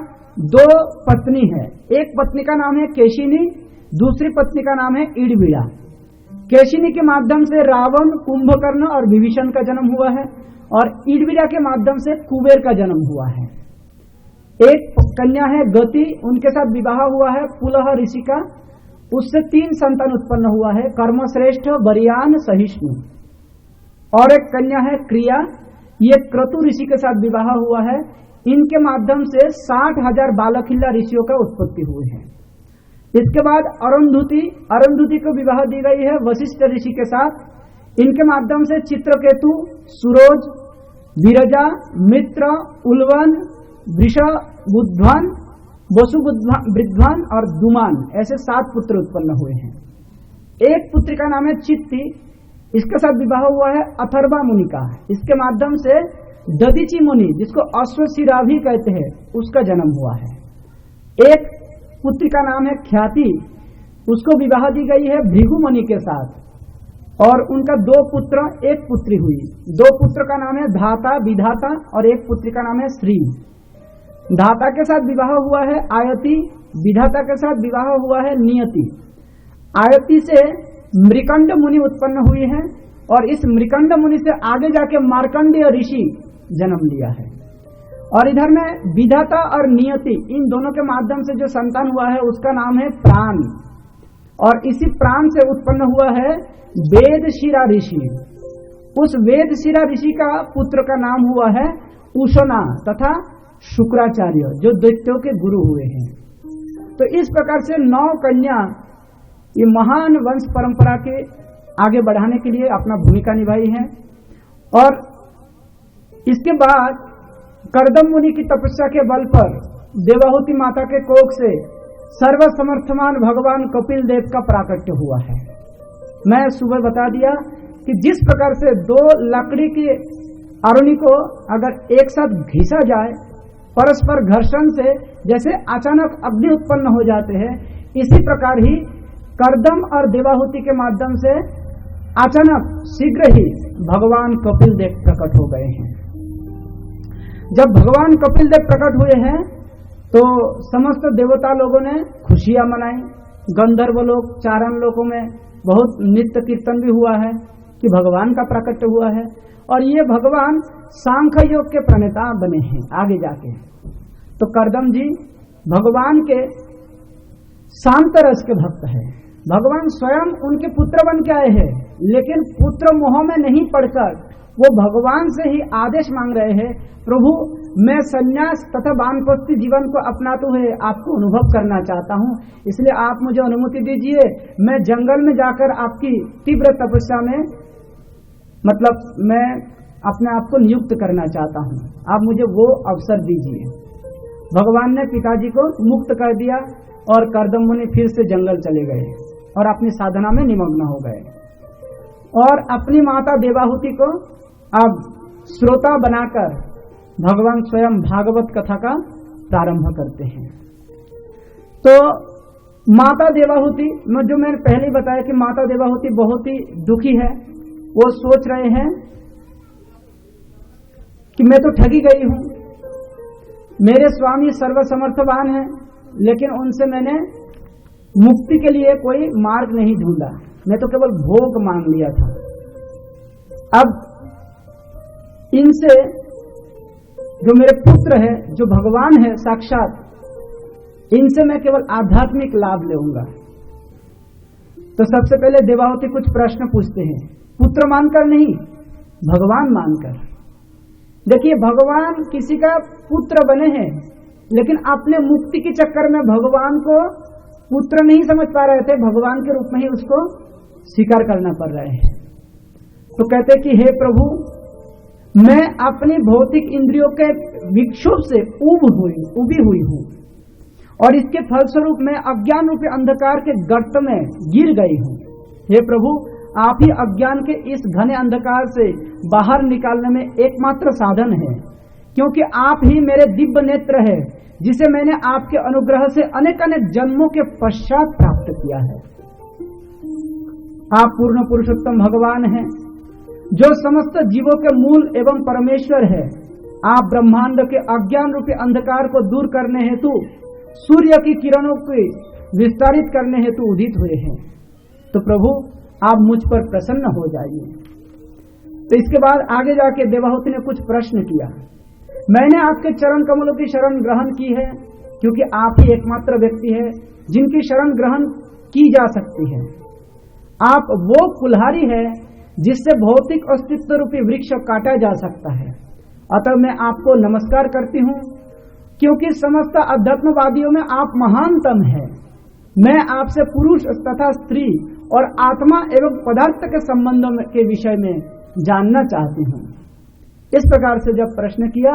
2 पत्नी है, एक पत्नी का नाम है केशिनी, दूसरी पत्नी का नाम है ईडविडा। केशिनी के माध्यम से रावण, कुंभकर्ण और विभीषण का जन्म हुआ है, और ईडविडा के माध्यम से कुबेर का जन्म हुआ है। एक कन्या है गति, उनके साथ विवाह हुआ है पुलह ऋषि का, उससे 3 संतान उत्पन्न हुआ है, कर्मश्रेष्ठ, बरियान, सहिष्णु। और एक कन्या है क्रिया, ये क्रतु ऋषि के साथ विवाह हुआ है। इनके माध्यम से 60,000 बालखिल्ला ऋषियों का उत्पत्ति हुई है। इसके बाद अरुंधति को विवाह दी गई है वशिष्ठ ऋषि के साथ। इनके माध्यम से चित्रकेतु, सुरोज, विरजा, मित्र, उल्वन, वृषबुध्वान, वसुबुध्वान और दुमान, ऐसे 7 पुत्र उत्पन्न हुए हैं। एक पुत्री का नाम है चित्ती, इसके साथ विवाह हुआ है अथर्वा मुनि का। इसके माध्यम से दधीचि मुनि, जिसको अश्वशिरा भी कहते हैं, उसका जन्म हुआ है। एक पुत्री का नाम है ख्याति, उसको विवाह दी गई है भृगु मुनि के साथ, और उनका 2 पुत्र 1 पुत्री हुई। 2 पुत्र का नाम है धाता, विधाता, और एक पुत्री का नाम है श्री। धाता के साथ विवाह हुआ है आयति, विधाता के साथ विवाह हुआ है नियति। आयति से मृकंड मुनि उत्पन्न हुई है, और इस मृकंड मुनि से आगे जाके मार्कंडेय ऋषि जन्म लिया है। और इधर में विधाता और नियति, इन दोनों के माध्यम से जो संतान हुआ है उसका नाम है प्राण, और इसी प्राण से उत्पन्न हुआ है वेदशिरा ऋषि। उस वेदशिरा ऋषि का पुत्र का नाम हुआ है उशना तथा शुक्राचार्य, जो दैत्यों के गुरु हुए हैं। तो इस प्रकार से 9 कन्या ये महान वंश परंपरा के आगे बढ़ाने के लिए अपना भूमिका निभाई है। और इसके बाद कर्दम मुनि की तपस्या के बल पर देवाहुति माता के कोख से सर्वसमर्थमान भगवान कपिल देव का प्राकट्य हुआ है। मैं सुबह बता दिया कि जिस प्रकार से 2 लकड़ी की अरुणी को अगर एक साथ घिसा जाए, परस्पर घर्षण से जैसे अचानक अग्नि उत्पन्न हो जाते हैं, इसी प्रकार ही कर्दम और देवाहुति के माध्यम से अचानक शीघ्र ही भगवान कपिल देव प्रकट हो गए हैं। जब भगवान कपिल देव प्रकट हुए हैं तो समस्त देवता लोगों ने खुशियां मनाई। गंधर्व लोग, चारण लोगों में बहुत नृत्य कीर्तन भी हुआ है कि भगवान का प्राकट्य हुआ है। और ये भगवान सांख्य योग के प्रणेता बने हैं आगे जाके। तो कर्दम जी भगवान के शांत रस के भक्त है। भगवान स्वयं उनके पुत्र बन के आए हैं, लेकिन पुत्र मोह में नहीं पड़कर वो भगवान से ही आदेश मांग रहे हैं, प्रभु मैं सन्यास तथा वानप्रस्थी जीवन को अपनाते हुए आपको अनुभव करना चाहता हूँ, इसलिए आप मुझे अनुमति दीजिए, मैं जंगल में जाकर आपकी तीव्र तपस्या में मतलब मैं अपने आप को नियुक्त करना चाहता हूँ, आप मुझे वो अवसर दीजिए। भगवान ने पिताजी को मुक्त कर दिया और कर्दम मुनि फिर से जंगल चले गए और अपनी साधना में निमग्न हो गए और अपनी माता देवाहुति को अब श्रोता बनाकर भगवान स्वयं भागवत कथा का प्रारंभ करते हैं। तो माता देवाहुति, जो मैंने पहले बताया कि माता देवाहुति बहुत ही दुखी है। वो सोच रहे हैं कि मैं तो ठगी गई हूं, मेरे स्वामी सर्वसमर्थवान हैं, लेकिन उनसे मैंने मुक्ति के लिए कोई मार्ग नहीं ढूंढा, मैं तो केवल भोग मांग लिया था। अब इनसे जो मेरे पुत्र है, जो भगवान है साक्षात, इनसे मैं केवल आध्यात्मिक लाभ लूंगा। तो सबसे पहले देवाहुति कुछ प्रश्न पूछते हैं, पुत्र मानकर नहीं, भगवान मानकर। देखिए, भगवान किसी का पुत्र बने हैं, लेकिन अपने मुक्ति के चक्कर में भगवान को पुत्र नहीं समझ पा रहे थे, भगवान के रूप में ही उसको स्वीकार करना पड़ रहा है। तो कहते कि हे प्रभु, मैं अपनी भौतिक इंद्रियों के विक्षोभ से उबी हुई हूं और इसके फलस्वरूप मैं अज्ञान रूपी अंधकार के गर्त में गिर गई हूं। हे प्रभु, आप ही अज्ञान के इस घने अंधकार से बाहर निकालने में एकमात्र साधन है, क्योंकि आप ही मेरे दिव्य नेत्र है, जिसे मैंने आपके अनुग्रह से अनेक अनेक जन्मों के पश्चात प्राप्त किया है। आप पूर्ण पुरुषोत्तम भगवान हैं, जो समस्त जीवों के मूल एवं परमेश्वर है। आप ब्रह्मांड के अज्ञान रूपी अंधकार को दूर करने हेतु सूर्य की किरणों को विस्तारित करने हेतु उदित हुए हैं। तो प्रभु, आप मुझ पर प्रसन्न हो जाइए। तो इसके बाद आगे जाके देवाहुति ने कुछ प्रश्न किया। मैंने आपके चरण कमलों की शरण ग्रहण की है, क्योंकि आप ही एकमात्र व्यक्ति है जिनकी शरण ग्रहण की जा सकती है। आप वो कुल्हाड़ी है जिससे भौतिक अस्तित्व रूपी वृक्ष काटा जा सकता है। अतः मैं आपको नमस्कार करती हूँ, क्योंकि समस्त अध्यात्मवादियों में आप महानतम हैं। मैं आपसे पुरुष तथा स्त्री और आत्मा एवं पदार्थ के संबंधों के विषय में जानना चाहती हूँ। इस प्रकार से जब प्रश्न किया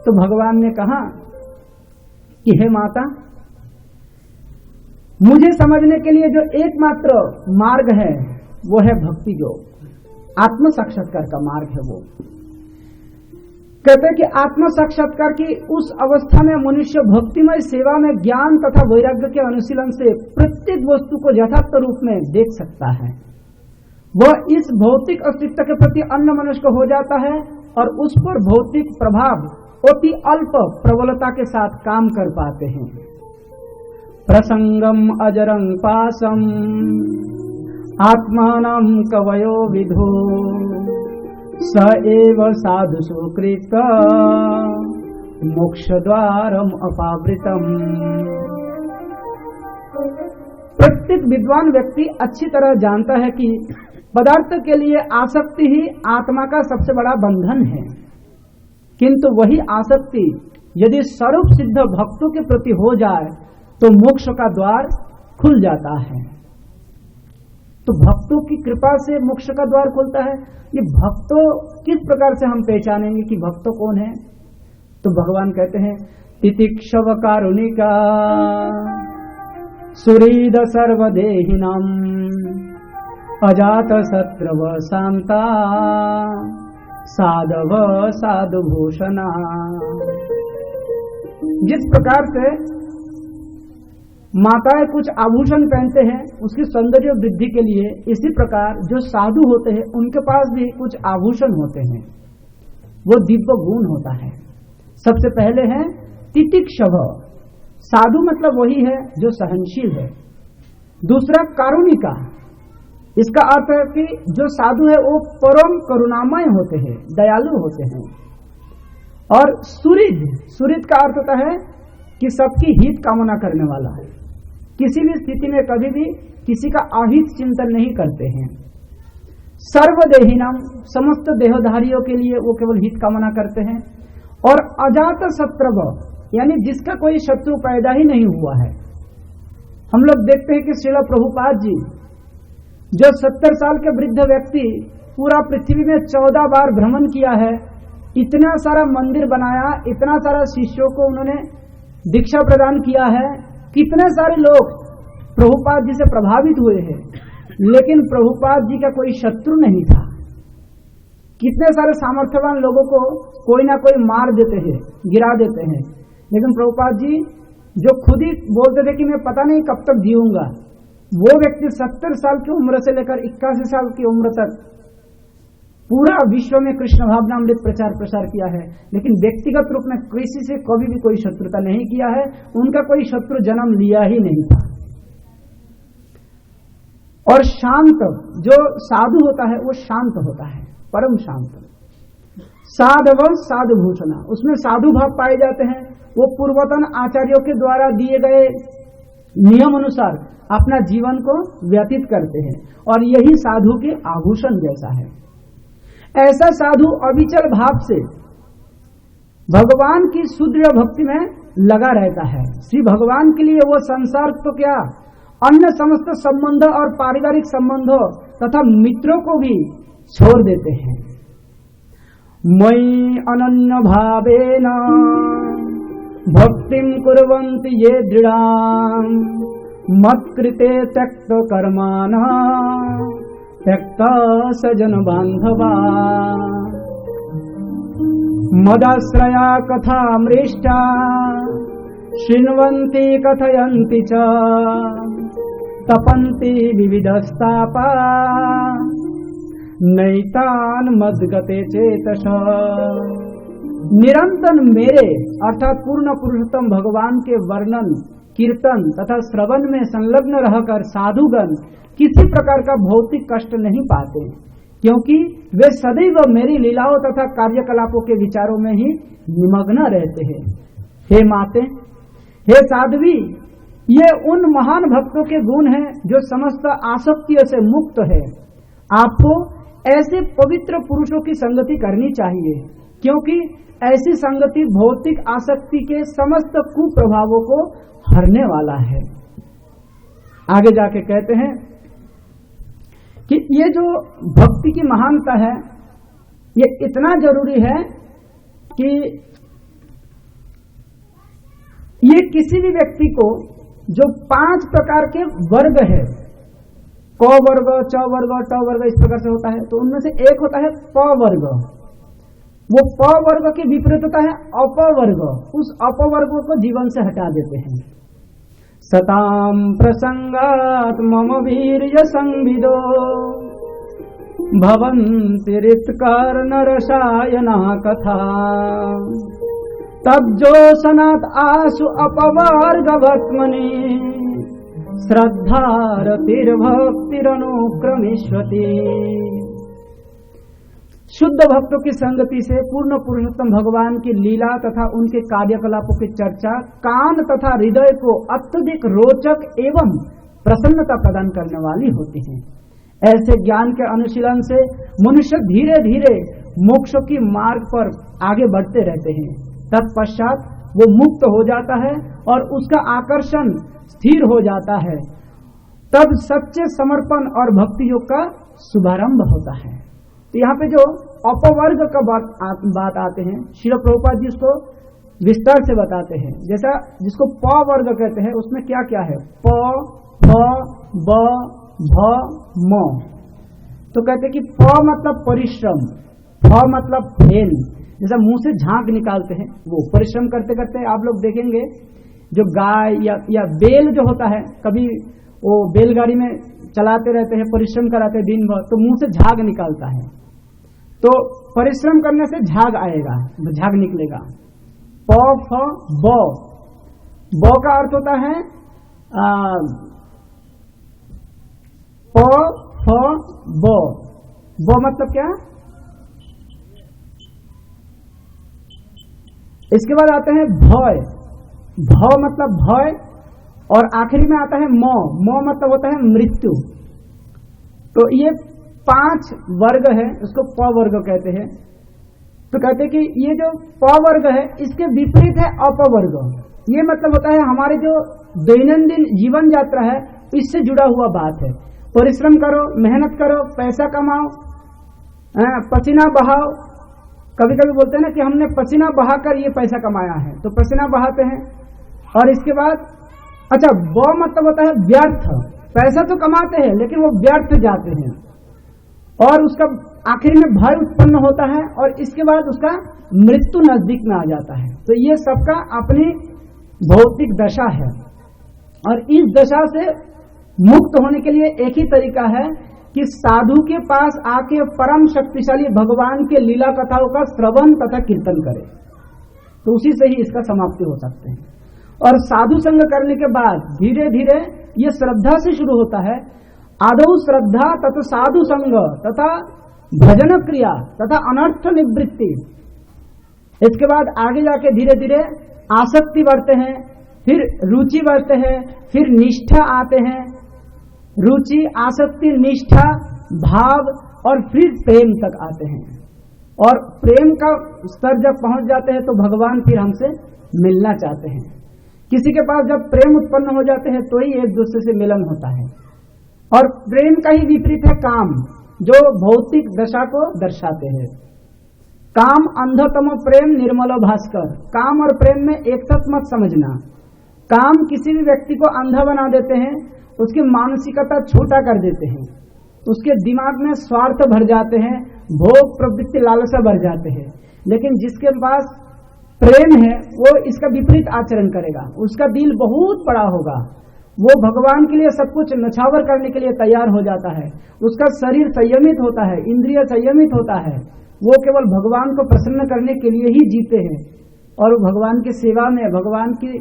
तो भगवान ने कहा कि हे माता, मुझे समझने के लिए जो एकमात्र मार्ग है वो है भक्ति योग, आत्म साक्षात्कार का मार्ग है। वो कहते हैं कि आत्म साक्षात्कार की उस अवस्था में मनुष्य भक्तिमय सेवा में ज्ञान तथा वैराग्य के अनुशीलन से प्रत्येक वस्तु को यथार्थ रूप में देख सकता है। वह इस भौतिक अस्तित्व के प्रति अन्यमनस्क हो जाता है और उस पर भौतिक प्रभाव अति अल्प प्रबलता के साथ काम कर पाते हैं। प्रसंगम अजरं पासम आत्मानं कवयो विधो स एव साधु सुकृत मोक्ष द्वारम अपावृतम। प्रत्येक विद्वान व्यक्ति अच्छी तरह जानता है कि पदार्थ के लिए आसक्ति ही आत्मा का सबसे बड़ा बंधन है, किंतु वही आसक्ति यदि स्वरूप सिद्ध भक्तों के प्रति हो जाए तो मोक्ष का द्वार खुल जाता है। तो भक्तों की कृपा से मोक्ष का द्वार खुलता है। ये भक्तों किस प्रकार से हम पहचानेंगे कि भक्तों कौन है? तो भगवान कहते हैं तितिक्षव कारुणिका सुरीद सर्वदेहिनम अजात शत्रव शांता साधव साधुभूषणा। जिस प्रकार से माताएं कुछ आभूषण पहनते हैं उसकी सौंदर्य वृद्धि के लिए, इसी प्रकार जो साधु होते हैं उनके पास भी कुछ आभूषण होते हैं, वो दिव्य गुण होता है। सबसे पहले है तितिक्षव, साधु मतलब वही है जो सहनशील है। दूसरा कारुणिका, इसका अर्थ है कि जो साधु है वो परम करुणामय होते हैं, दयालु होते हैं। और सुहृद, सुहृद का अर्थ होता है कि सबकी हित कामना करने वाला है, किसी भी स्थिति में कभी भी किसी का अहित चिंतन नहीं करते हैं। सर्वदेहिनम, समस्त देहधारियों के लिए वो केवल हित कामना करते हैं। और अजात शत्रव, यानी जिसका कोई शत्रु पैदा ही नहीं हुआ है। हम लोग देखते हैं कि श्रील प्रभुपाद जी जो 70 साल के वृद्ध व्यक्ति पूरा पृथ्वी में 14 बार भ्रमण किया है, इतना सारा मंदिर बनाया, इतना सारा शिष्यों को उन्होंने दीक्षा प्रदान किया है, कितने सारे लोग प्रभुपाद जी से प्रभावित हुए हैं, लेकिन प्रभुपाद जी का कोई शत्रु नहीं था। कितने सारे सामर्थ्यवान लोगों को कोई ना कोई मार देते हैं, गिरा देते हैं, लेकिन प्रभुपाद जी जो खुद ही बोलते थे कि मैं पता नहीं कब तक जीऊंगा, वो व्यक्ति 70 साल की उम्र से लेकर 81 साल की उम्र तक पूरा विश्व में कृष्ण भावनामृत प्रचार प्रसार किया है, लेकिन व्यक्तिगत रूप में किसी से कभी भी कोई शत्रुता नहीं किया है, उनका कोई शत्रु जन्म लिया ही नहीं था। और शांत जो साधु होता है वो शांत होता है, परम शांत। साधव साधु भूषणा, उसमें साधु भाव पाए जाते हैं। वो पूर्वतन आचार्यों के द्वारा दिए गए नियम अनुसार अपना जीवन को व्यतीत करते हैं, और यही साधु के आभूषण जैसा है। ऐसा साधु अविचल भाव से भगवान की सुदृढ़ भक्ति में लगा रहता है। श्री भगवान के लिए वो संसार तो क्या, अन्य समस्त संबंध और पारिवारिक संबंधों तथा मित्रों को भी छोड़ देते हैं। मयि अनन्य भावेन भक्तिं कुर्वन्ति ये दृढां मत्कृते त्यक्त कर्माणः त्यक्त सजन बांधवा मदाश्रया कथा मृष्टा शृण्वन्ति कथयन्ति च तपन्ति विविधस्तापा नैतान मद्गते चेतस। निरंतर मेरे अर्थात पूर्ण पुरुषोत्तम भगवान के वर्णन कीर्तन तथा श्रवण में संलग्न रहकर साधुगण किसी प्रकार का भौतिक कष्ट नहीं पाते, क्योंकि वे सदैव मेरी लीलाओं तथा कार्यकलापों के विचारों में ही निमग्न रहते हैं। हे माते, हे साध्वी, ये उन महान भक्तों के गुण हैं जो समस्त आसक्तियों से मुक्त है। आपको ऐसे पवित्र पुरुषों की संगति करनी चाहिए, क्योंकि ऐसी संगति भौतिक आसक्ति के समस्त कुप्रभावों को हरने वाला है। आगे जाके कहते हैं कि ये जो भक्ति की महानता है ये इतना जरूरी है कि ये किसी भी व्यक्ति को जो 5 प्रकार के वर्ग है, क वर्ग, च वर्ग, ट वर्ग, इस प्रकार से होता है, तो उनमें से एक होता है प वर्ग। वो प वर्ग के विपरीत होता है अपवर्ग। उस अपवर्ग को जीवन से हटा देते हैं। सताम प्रसंगात मम वीर्य संविदो भवन्ति ऋतकर्ण रसायना कथा तब्जो सनात आसु अपवर्गवत्मनि श्रद्धारतिर्भक्तिरनुक्रमिष्यति। शुद्ध भक्तों की संगति से पूर्ण पुरुषोत्तम भगवान की लीला तथा उनके कार्यकलापों की चर्चा कान तथा हृदय को अत्यधिक रोचक एवं प्रसन्नता प्रदान करने वाली होती है। ऐसे ज्ञान के अनुशीलन से मनुष्य धीरे धीरे मोक्ष की मार्ग पर आगे बढ़ते रहते हैं। तत्पश्चात वो मुक्त हो जाता है और उसका आकर्षण स्थिर हो जाता है। तब सच्चे समर्पण और भक्ति योग का शुभारंभ होता है। तो यहाँ पे जो अपवर्ग का बात आते हैं, श्रील प्रभुपाद जी उसको विस्तार से बताते हैं। जैसा जिसको प वर्ग कहते हैं उसमें क्या क्या है, प, फ, ब, भ, म। तो कहते हैं कि प मतलब परिश्रम, फ मतलब फेल, जैसा मुंह से झांक निकालते हैं वो परिश्रम करते करते आप लोग देखेंगे जो गाय या बैल जो होता है, कभी वो बैलगाड़ी में चलाते रहते हैं, परिश्रम कराते हैं दिन भर, तो मुंह से झाग निकालता है। तो परिश्रम करने से झाग आएगा, झाग निकलेगा। प फ ब, ब का अर्थ होता है प फ ब, ब मतलब क्या। इसके बाद आते हैं भय, भ मतलब भय, और आखिरी में आता है म, म मतलब होता है मृत्यु। तो ये 5 वर्ग है, उसको प वर्ग कहते हैं। तो कहते हैं कि ये जो प वर्ग है इसके विपरीत है अपवर्ग। ये मतलब होता है हमारे जो दैनंदिन जीवन यात्रा है इससे जुड़ा हुआ बात है। परिश्रम करो, मेहनत करो, पैसा कमाओ, पसीना बहाओ। कभी कभी बोलते हैं ना कि हमने पसीना बहाकर ये पैसा कमाया है, तो पसीना बहाते हैं। और इसके बाद अच्छा ब मतलब होता है व्यर्थ, पैसा तो कमाते हैं लेकिन वो व्यर्थ जाते हैं। और उसका आखिर में भय उत्पन्न होता है और इसके बाद उसका मृत्यु नजदीक में आ जाता है। तो ये सबका अपनी भौतिक दशा है और इस दशा से मुक्त होने के लिए एक ही तरीका है कि साधु के पास आके परम शक्तिशाली भगवान के लीला कथाओं का श्रवण तथा कीर्तन करे, तो उसी से ही इसका समाप्ति हो सकते हैं। और साधु संग करने के बाद धीरे धीरे ये श्रद्धा से शुरू होता है। आदौ श्रद्धा तथा साधु संग तथा भजन क्रिया तथा अनर्थ निवृत्ति, इसके बाद आगे जाके धीरे धीरे आसक्ति बढ़ते हैं, फिर रुचि बढ़ते हैं, फिर निष्ठा आते हैं, रुचि, आसक्ति, निष्ठा, भाव और फिर प्रेम तक आते हैं। और प्रेम का स्तर जब पहुंच जाते हैं तो भगवान फिर हमसे मिलना चाहते हैं। किसी के पास जब प्रेम उत्पन्न हो जाते हैं तो ही एक दूसरे से मिलन होता है। और प्रेम का ही विपरीत है काम, जो भौतिक दशा को दर्शाते हैं। काम अंधतम प्रेम निर्मलो भास्कर। काम और प्रेम में एक साथ मत समझना। काम किसी भी व्यक्ति को अंधा बना देते हैं, उसकी मानसिकता छोटा कर देते हैं, उसके दिमाग में स्वार्थ भर जाते हैं, भोग प्रवृत्ति लालसा भर जाते हैं। लेकिन जिसके पास प्रेम है वो इसका विपरीत आचरण करेगा, उसका दिल बहुत बड़ा होगा, वो भगवान के लिए सब कुछ नछावर करने के लिए तैयार हो जाता है, उसका शरीर संयमित होता है, इंद्रिय संयमित होता है, वो केवल भगवान को प्रसन्न करने के लिए ही जीते हैं और वो भगवान की सेवा में, भगवान की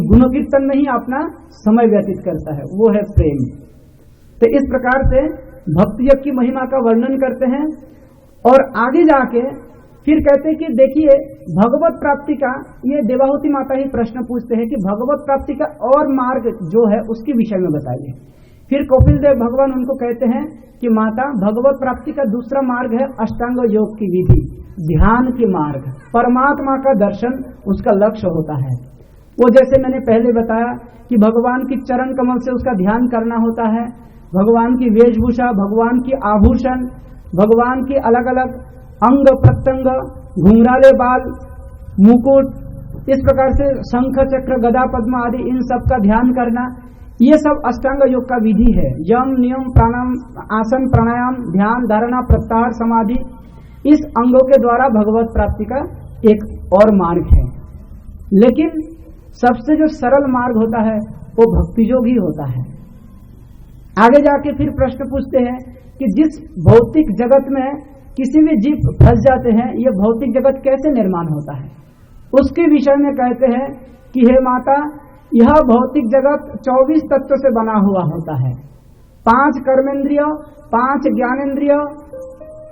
गुण कीर्तन में ही अपना समय व्यतीत करता है। वो है प्रेम। तो इस प्रकार से भक्ति योग की महिमा का वर्णन करते हैं और आगे जाके फिर कहते हैं कि देखिए भगवत प्राप्ति का, ये देवाहुति माता ही प्रश्न पूछते हैं कि भगवत प्राप्ति का और मार्ग जो है उसके विषय में बताइए। फिर कपिल देव भगवान उनको कहते हैं कि माता, भगवत प्राप्ति का दूसरा मार्ग है अष्टांग योग की विधि, ध्यान की मार्ग, परमात्मा का दर्शन उसका लक्ष्य होता है। वो जैसे मैंने पहले बताया कि भगवान की चरण कमल से उसका ध्यान करना होता है, भगवान की वेशभूषा, भगवान की आभूषण, भगवान की अलग अलग अंग प्रत्यंग, घुंघराले बाल, मुकुट, इस प्रकार से शंख चक्र गदा पद्म आदि इन सब का ध्यान करना, ये सब अष्टांग योग का विधि है। यम नियम प्राणायाम, आसन प्राणायाम, ध्यान धारणा प्रत्याहार समाधि, इस अंगों के द्वारा भगवत प्राप्ति का एक और मार्ग है। लेकिन सबसे जो सरल मार्ग होता है वो भक्ति योग ही होता है। आगे जाके फिर प्रश्न पूछते हैं कि जिस भौतिक जगत में किसी भी जीव फंस जाते हैं, ये भौतिक जगत कैसे निर्माण होता है, उसके विषय में कहते हैं कि हे माता, यह भौतिक जगत 24 तत्व से बना हुआ होता है। 5 कर्मेंद्रिय, 5 ज्ञानेन्द्रिय,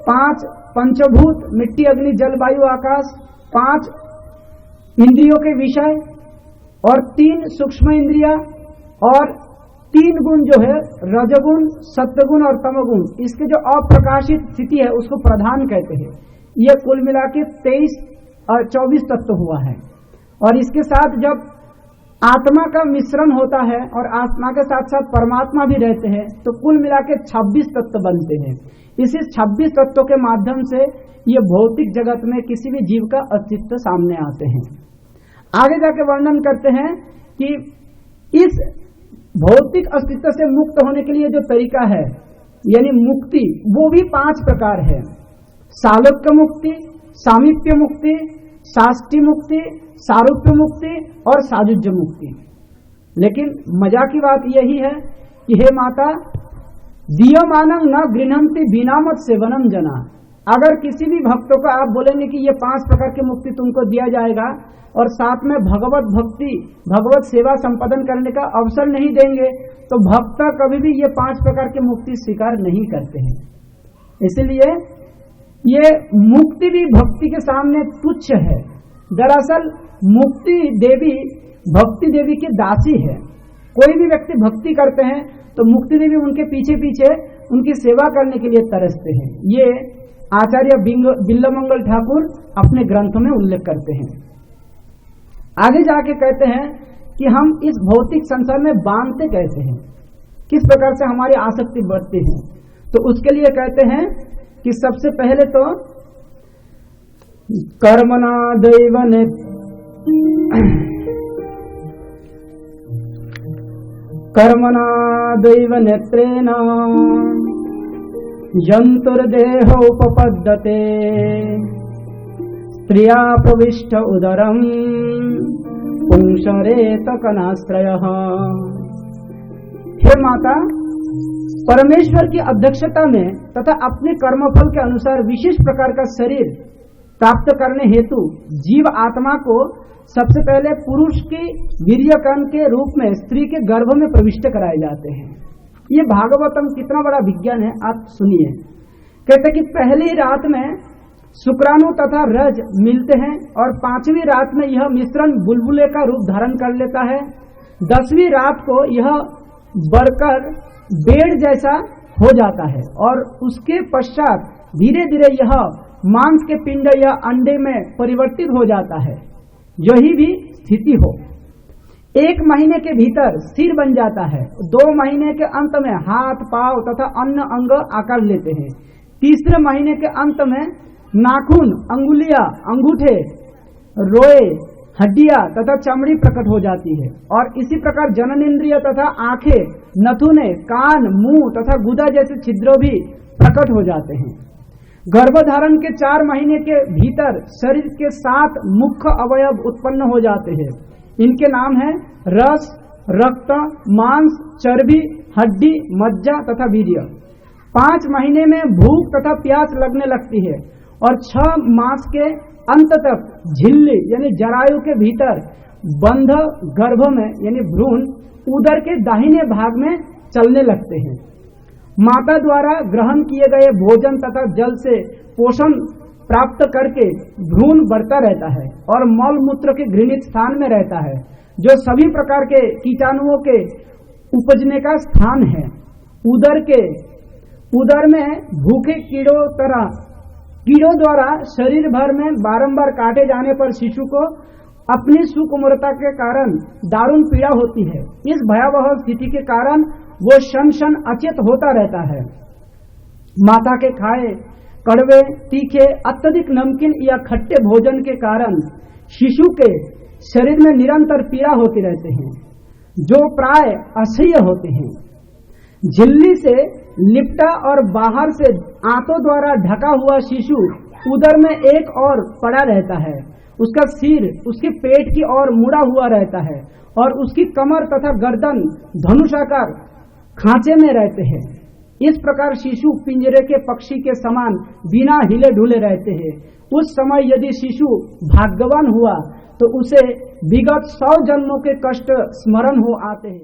5 पंचभूत मिट्टी अग्नि जल वायु आकाश, 5 इंद्रियों के विषय और 3 सूक्ष्म इंद्रिया और 3 गुण जो है रजगुण, सत्वगुण और तमगुण, इसके जो अप्रकाशित स्थिति है उसको प्रधान कहते हैं। ये कुल मिला के 23 और 24 तत्व हुआ है। और इसके साथ जब आत्मा का मिश्रण होता है और आत्मा के साथ साथ परमात्मा भी रहते हैं तो कुल मिला के 26 तत्व बनते हैं। इसी 26 तत्वों के माध्यम से ये भौतिक जगत में किसी भी जीव का अस्तित्व सामने आते हैं। आगे जाके वर्णन करते हैं कि इस भौतिक अस्तित्व से मुक्त होने के लिए जो तरीका है, यानी मुक्ति, वो भी 5 प्रकार है। सालोक्य मुक्ति, सामीप्य मुक्ति, साष्टी मुक्ति, सारूप्य मुक्ति और साजुज्य मुक्ति। लेकिन मजा की बात यही है कि हे माता, दीयमानं न गृह्णन्ति बिनामत सेवनम जना। अगर किसी भी भक्तों को आप बोलेंगे कि ये 5 प्रकार की मुक्ति तुमको दिया जाएगा और साथ में भगवत भक्ति, भगवत सेवा संपादन करने का अवसर नहीं देंगे, तो भक्त कभी भी ये 5 प्रकार की मुक्ति स्वीकार नहीं करते हैं। इसलिए ये मुक्ति भी भक्ति के सामने तुच्छ है। दरअसल मुक्ति देवी भक्ति देवी की दासी है। कोई भी व्यक्ति भक्ति करते हैं तो मुक्ति देवी उनके पीछे पीछे उनकी सेवा करने के लिए तरसते हैं। ये आचार्य बिल्लमंगल ठाकुर अपने ग्रंथों में उल्लेख करते हैं। आगे जाके कहते हैं कि हम इस भौतिक संसार में बांधते कैसे हैं, किस प्रकार से हमारी आसक्ति बढ़ती है। तो उसके लिए कहते हैं कि सबसे पहले तो कर्मणा दैव नेत्रेण जंतुर्देह उपपद्यते स्त्रिया प्रविष्ट उदरम पुंसरेत कनाश्रयः। हे माता, परमेश्वर की अध्यक्षता में तथा अपने कर्मफल के अनुसार विशेष प्रकार का शरीर प्राप्त करने हेतु जीव आत्मा को सबसे पहले पुरुष की वीर्यकण के रूप में स्त्री के गर्भ में प्रविष्ट कराए जाते हैं। ये भागवतम कितना बड़ा विज्ञान है, आप सुनिए। कहते कि पहली रात में शुक्राणु तथा रज मिलते हैं और 5वीं रात में यह मिश्रण बुलबुले का रूप धारण कर लेता है। 10वीं रात को यह बढ़कर बेड़ जैसा हो जाता है और उसके पश्चात धीरे धीरे यह मांस के पिंड या अंडे में परिवर्तित हो जाता है। यही भी स्थिति हो, 1 महीने के भीतर सिर बन जाता है, 2 महीने के अंत में हाथ, पांव तथा अन्य अंग आकार लेते हैं, 3रे महीने के अंत में नाखून, अंगुलियां, अंगूठे, रोए, हड्डियां तथा चमड़ी प्रकट हो जाती है। और इसी प्रकार जननेंद्रिय तथा आंखें, नथुने, कान, मुंह तथा गुदा जैसे छिद्र भी प्रकट हो जाते हैं। गर्भधारण के 4 महीने के भीतर शरीर के 7 मुख्य अवयव उत्पन्न हो जाते हैं। इनके नाम है रस, रक्त, मांस, चर्बी, हड्डी, मज्जा तथा वीर्य। 5 महीने में भूख तथा प्यास लगने लगती है और 6 मास के अंत तक झिल्ली यानी जरायु के भीतर बंध गर्भ में यानी भ्रूण उदर के दाहिने भाग में चलने लगते हैं। माता द्वारा ग्रहण किए गए भोजन तथा जल से पोषण प्राप्त करके भ्रूण बढ़ता रहता है और मल मूत्र के घृणित स्थान में रहता है, जो सभी प्रकार के कीटाणुओं के उपजने का स्थान है। उदर में भूखे कीड़ों द्वारा शरीर भर में बारंबार काटे जाने पर शिशु को अपनी सुकुमारता के कारण दारुण पीड़ा होती है। इस भयावह स्थिति के कारण वो क्षण अचेत होता रहता है। माता के खाए कड़वे, तीखे, अत्यधिक नमकीन या खट्टे भोजन के कारण शिशु के शरीर में निरंतर पीड़ा होती रहते हैं, जो प्राय असह्य होते हैं। झिल्ली से लिपटा और बाहर से आंतों द्वारा ढका हुआ शिशु उदर में एक और पड़ा रहता है। उसका सिर उसके पेट की ओर मुड़ा हुआ रहता है और उसकी कमर तथा गर्दन धनुषाकार खांचे में रहते हैं। इस प्रकार शिशु पिंजरे के पक्षी के समान बिना हिले ढुले रहते हैं। उस समय यदि शिशु भाग्यवान हुआ तो उसे विगत 100 जन्मों के कष्ट स्मरण हो आते हैं।